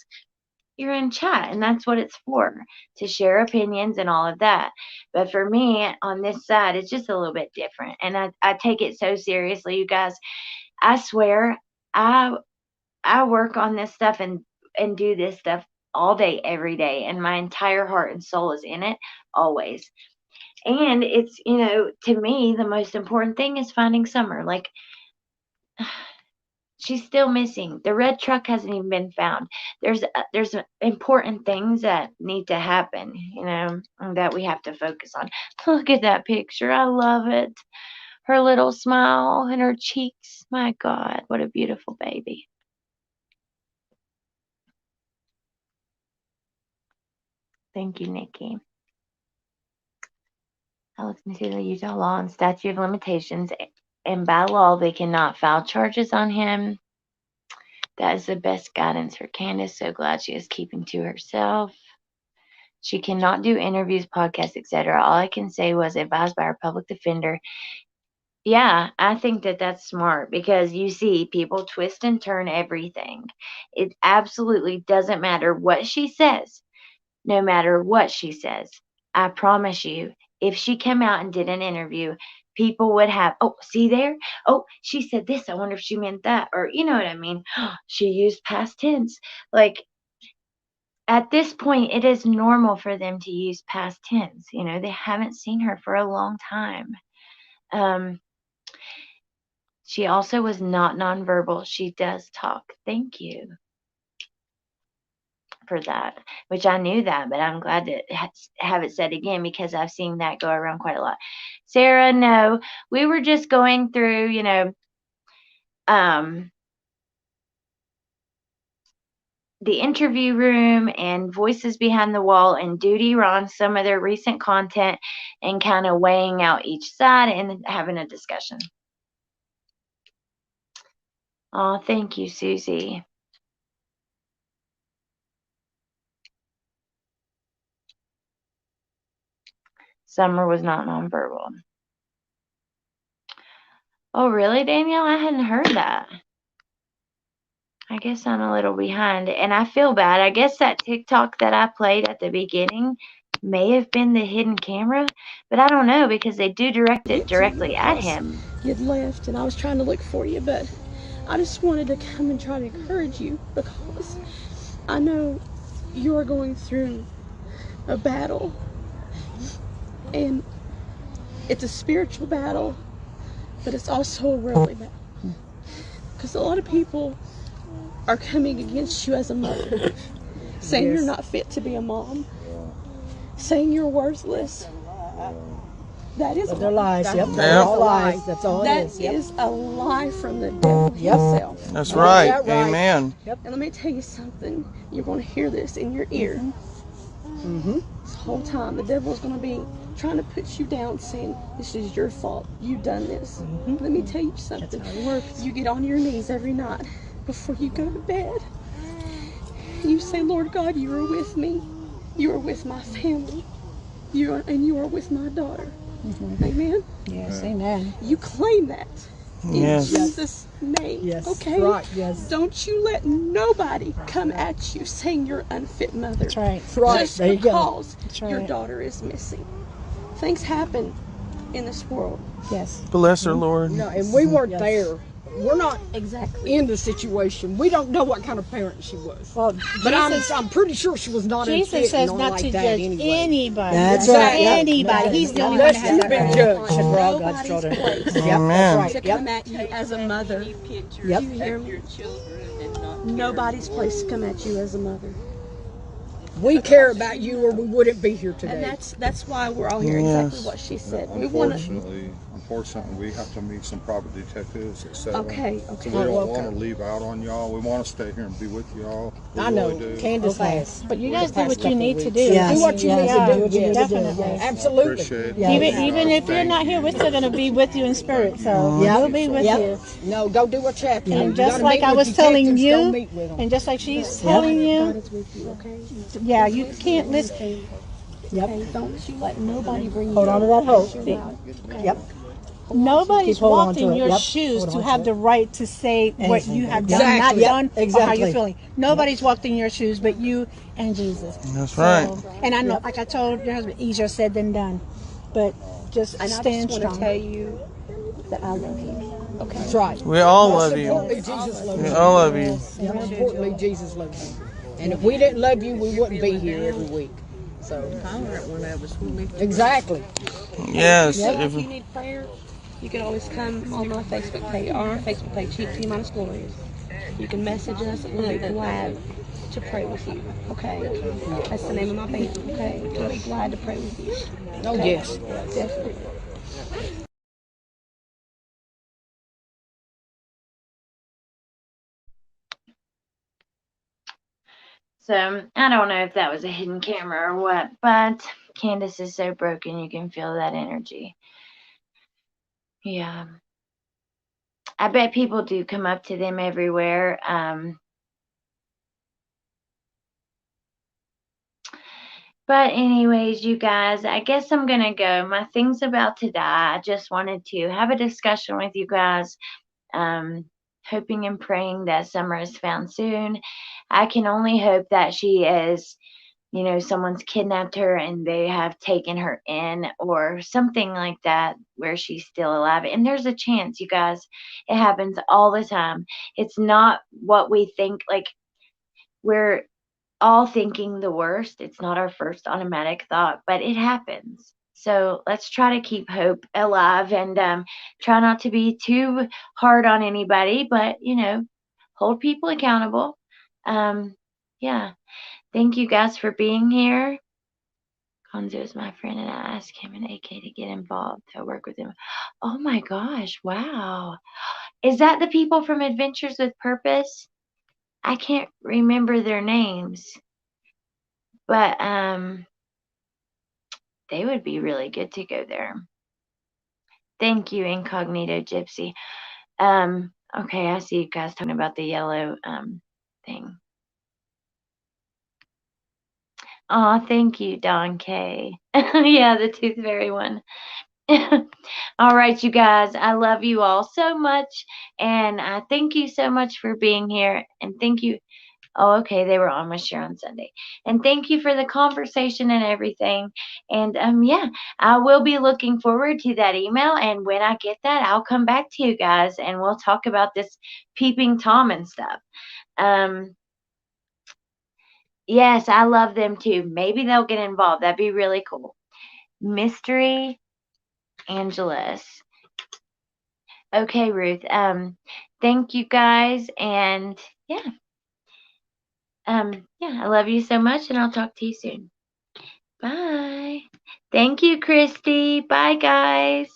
you're in chat and that's what it's for, to share opinions and all of that. But for me on this side, it's just a little bit different. And I take it so seriously, you guys. I swear, I work on this stuff and do this stuff all day, every day, and my entire heart and soul is in it always. And it's, to me, the most important thing is finding Summer. Like, she's still missing. The red truck hasn't even been found. There's important things that need to happen, that we have to focus on. Look at that picture. I love it. Her little smile and her cheeks. My God, what a beautiful baby. Thank you, Nikki. I looked into the Utah law and statute of limitations, and by law, they cannot file charges on him. That is the best guidance for Candace. So glad she is keeping to herself. She cannot do interviews, podcasts, etc. All I can say was advised by our public defender. Yeah, I think that that's smart, because you see people twist and turn everything. It absolutely doesn't matter what she says. no matter what she says. I promise you, if she came out and did an interview, people would have, oh, see there? Oh, she said this. I wonder if she meant that. Or, you know what I mean? She used past tense. Like, at this point, it is normal for them to use past tense. You know, they haven't seen her for a long time. She also was not nonverbal. She does talk. Thank you for that, which I knew that, but I'm glad to have it said again because I've seen that go around quite a lot. Sarah, no, we were just going through, you know, the interview room and Voices Behind the Wall and Duty on some of their recent content and kind of weighing out each side and having a discussion. Oh, thank you, Susie. Summer was not nonverbal. Oh, really, Danielle? I hadn't heard that. I guess I'm a little behind, and I feel bad. I guess that TikTok that I played at the beginning may have been the hidden camera, but I don't know because they do direct it directly at him. You'd left, and I was trying to look for you, but I just wanted to come and try to encourage you because I know you are going through a battle, and it's a spiritual battle, but it's also a worldly battle. Because a lot of people are coming against you as a mother, saying you're not fit to be a mom, saying you're worthless. That is They're lies. Yep. They're all lies. That's all it is. That is a lie from the devil himself. That's right. Amen. Yep. And let me tell you something. You're going to hear this in your ear. This whole time, the devil is going to be trying to put you down, saying, this is your fault. You've done this. Let me tell you something. That's how it works. You get on your knees every night before you go to bed. You say, Lord God, you are with me. You are with my family. You are with my daughter. Amen? Yes, amen. You claim that. In Jesus' name. Yes. Okay? Right, yes. Don't you let nobody come at you saying you're unfit mother. That's right. That's right. Just There you go. because That's right. your daughter is missing. Things happen in this world. Yes. Bless her, Lord. No, and we weren't Yes. there. We're not Exactly. in the situation. We don't know what kind of parent she was. Well, But Jesus, I'm pretty sure she was not Jesus unfit says and not like to that judge anyway. anybody. That's right. Yep. Anybody. He's the only one Unless that has you've that been right. judged. And we're all God's Nobody's children. place Yep, Amen. that's right. to Yep. come at you as a mother. Yep. Do you hear me? Nobody's place to come at you as a mother. We care about you or we wouldn't be here today. And that's why we're all here. Exactly what she said. We want to. Unfortunately, we have to meet some private detectives, etc. Okay. So we don't want to leave out on y'all. We want to stay here and be with y'all. We I know. really do. Candace has. But you guys do past what you couple need to weeks. do. Yes. Do what you need Yeah, to do. Yes. definitely. Absolutely. Appreciate it. Yeah. Even if you're Thank not here, you. we're still going to be with you in spirit. So Yep. we'll be with Yep. you. No, go do what you have to do. And You just gotta like meet I with was telling detectives, go you, meet with them. and just like she's telling God you, is with you. Okay. yeah, you can't listen. Yep. Okay. Don't you let nobody bring you. Hold on to that hope. Okay. Yep. Nobody's Keep holding on walked to in it. your Yep. shoes Hold to on have to the it. right to say what Anything. you have done, Exactly. not Yep. done, or how Exactly. you're feeling. Nobody's walked in your shoes but you and Jesus. That's right. And I know, like I told your husband, easier said than done. But just And I stand just want strong. to tell you that I love you. Okay. That's right. We all Most love you. importantly, Jesus loves We you. all love you. And more importantly, Jesus loves you. And if we didn't love you, we wouldn't be here every week. So exactly. Yes. If you need prayer, you can always come on my Facebook page, or our Facebook page, T Minus Glorious. You can message us, and we'll be glad to pray with you. Okay, that's the name of my page. Okay, we'll be glad to pray with you. Oh Okay? yes. Definitely. So I don't know if that was a hidden camera or what, but Candace is so broken, you can feel that energy. Yeah. I bet people do come up to them everywhere. But anyways, you guys, I guess I'm going to go. My thing's about to die. I just wanted to have a discussion with you guys. Hoping and praying that Summer is found soon. I can only hope that she is, you know, someone's kidnapped her and they have taken her in or something like that where she's still alive. And there's a chance, you guys, it happens all the time. It's not what we think. Like, we're all thinking the worst. It's not our first automatic thought, but it happens. So let's try to keep hope alive and try not to be too hard on anybody, but, you know, hold people accountable. Yeah. Thank you guys for being here. Konzo is my friend, and I asked him and AK to get involved to work with him. Oh my gosh, wow. Is that the people from Adventures with Purpose? I can't remember their names, but they would be really good to go there. Thank you, Incognito Gypsy. Okay, I see you guys talking about the yellow thing. Oh, thank you, Don K. Yeah, the Tooth Fairy one. All right, you guys, I love you all so much, and I thank you so much for being here, and thank you. Oh, okay, they were on with Share on Sunday, and thank you for the conversation and everything. And yeah, I will be looking forward to that email, and when I get that, I'll come back to you guys, and we'll talk about this Peeping Tom and stuff. Yes, I love them too. Maybe they'll get involved. That'd be really cool. Mystery Angelus. Okay, Ruth. Thank you guys, and yeah. Yeah, I love you so much, and I'll talk to you soon. Bye. Thank you, Christy. Bye, guys.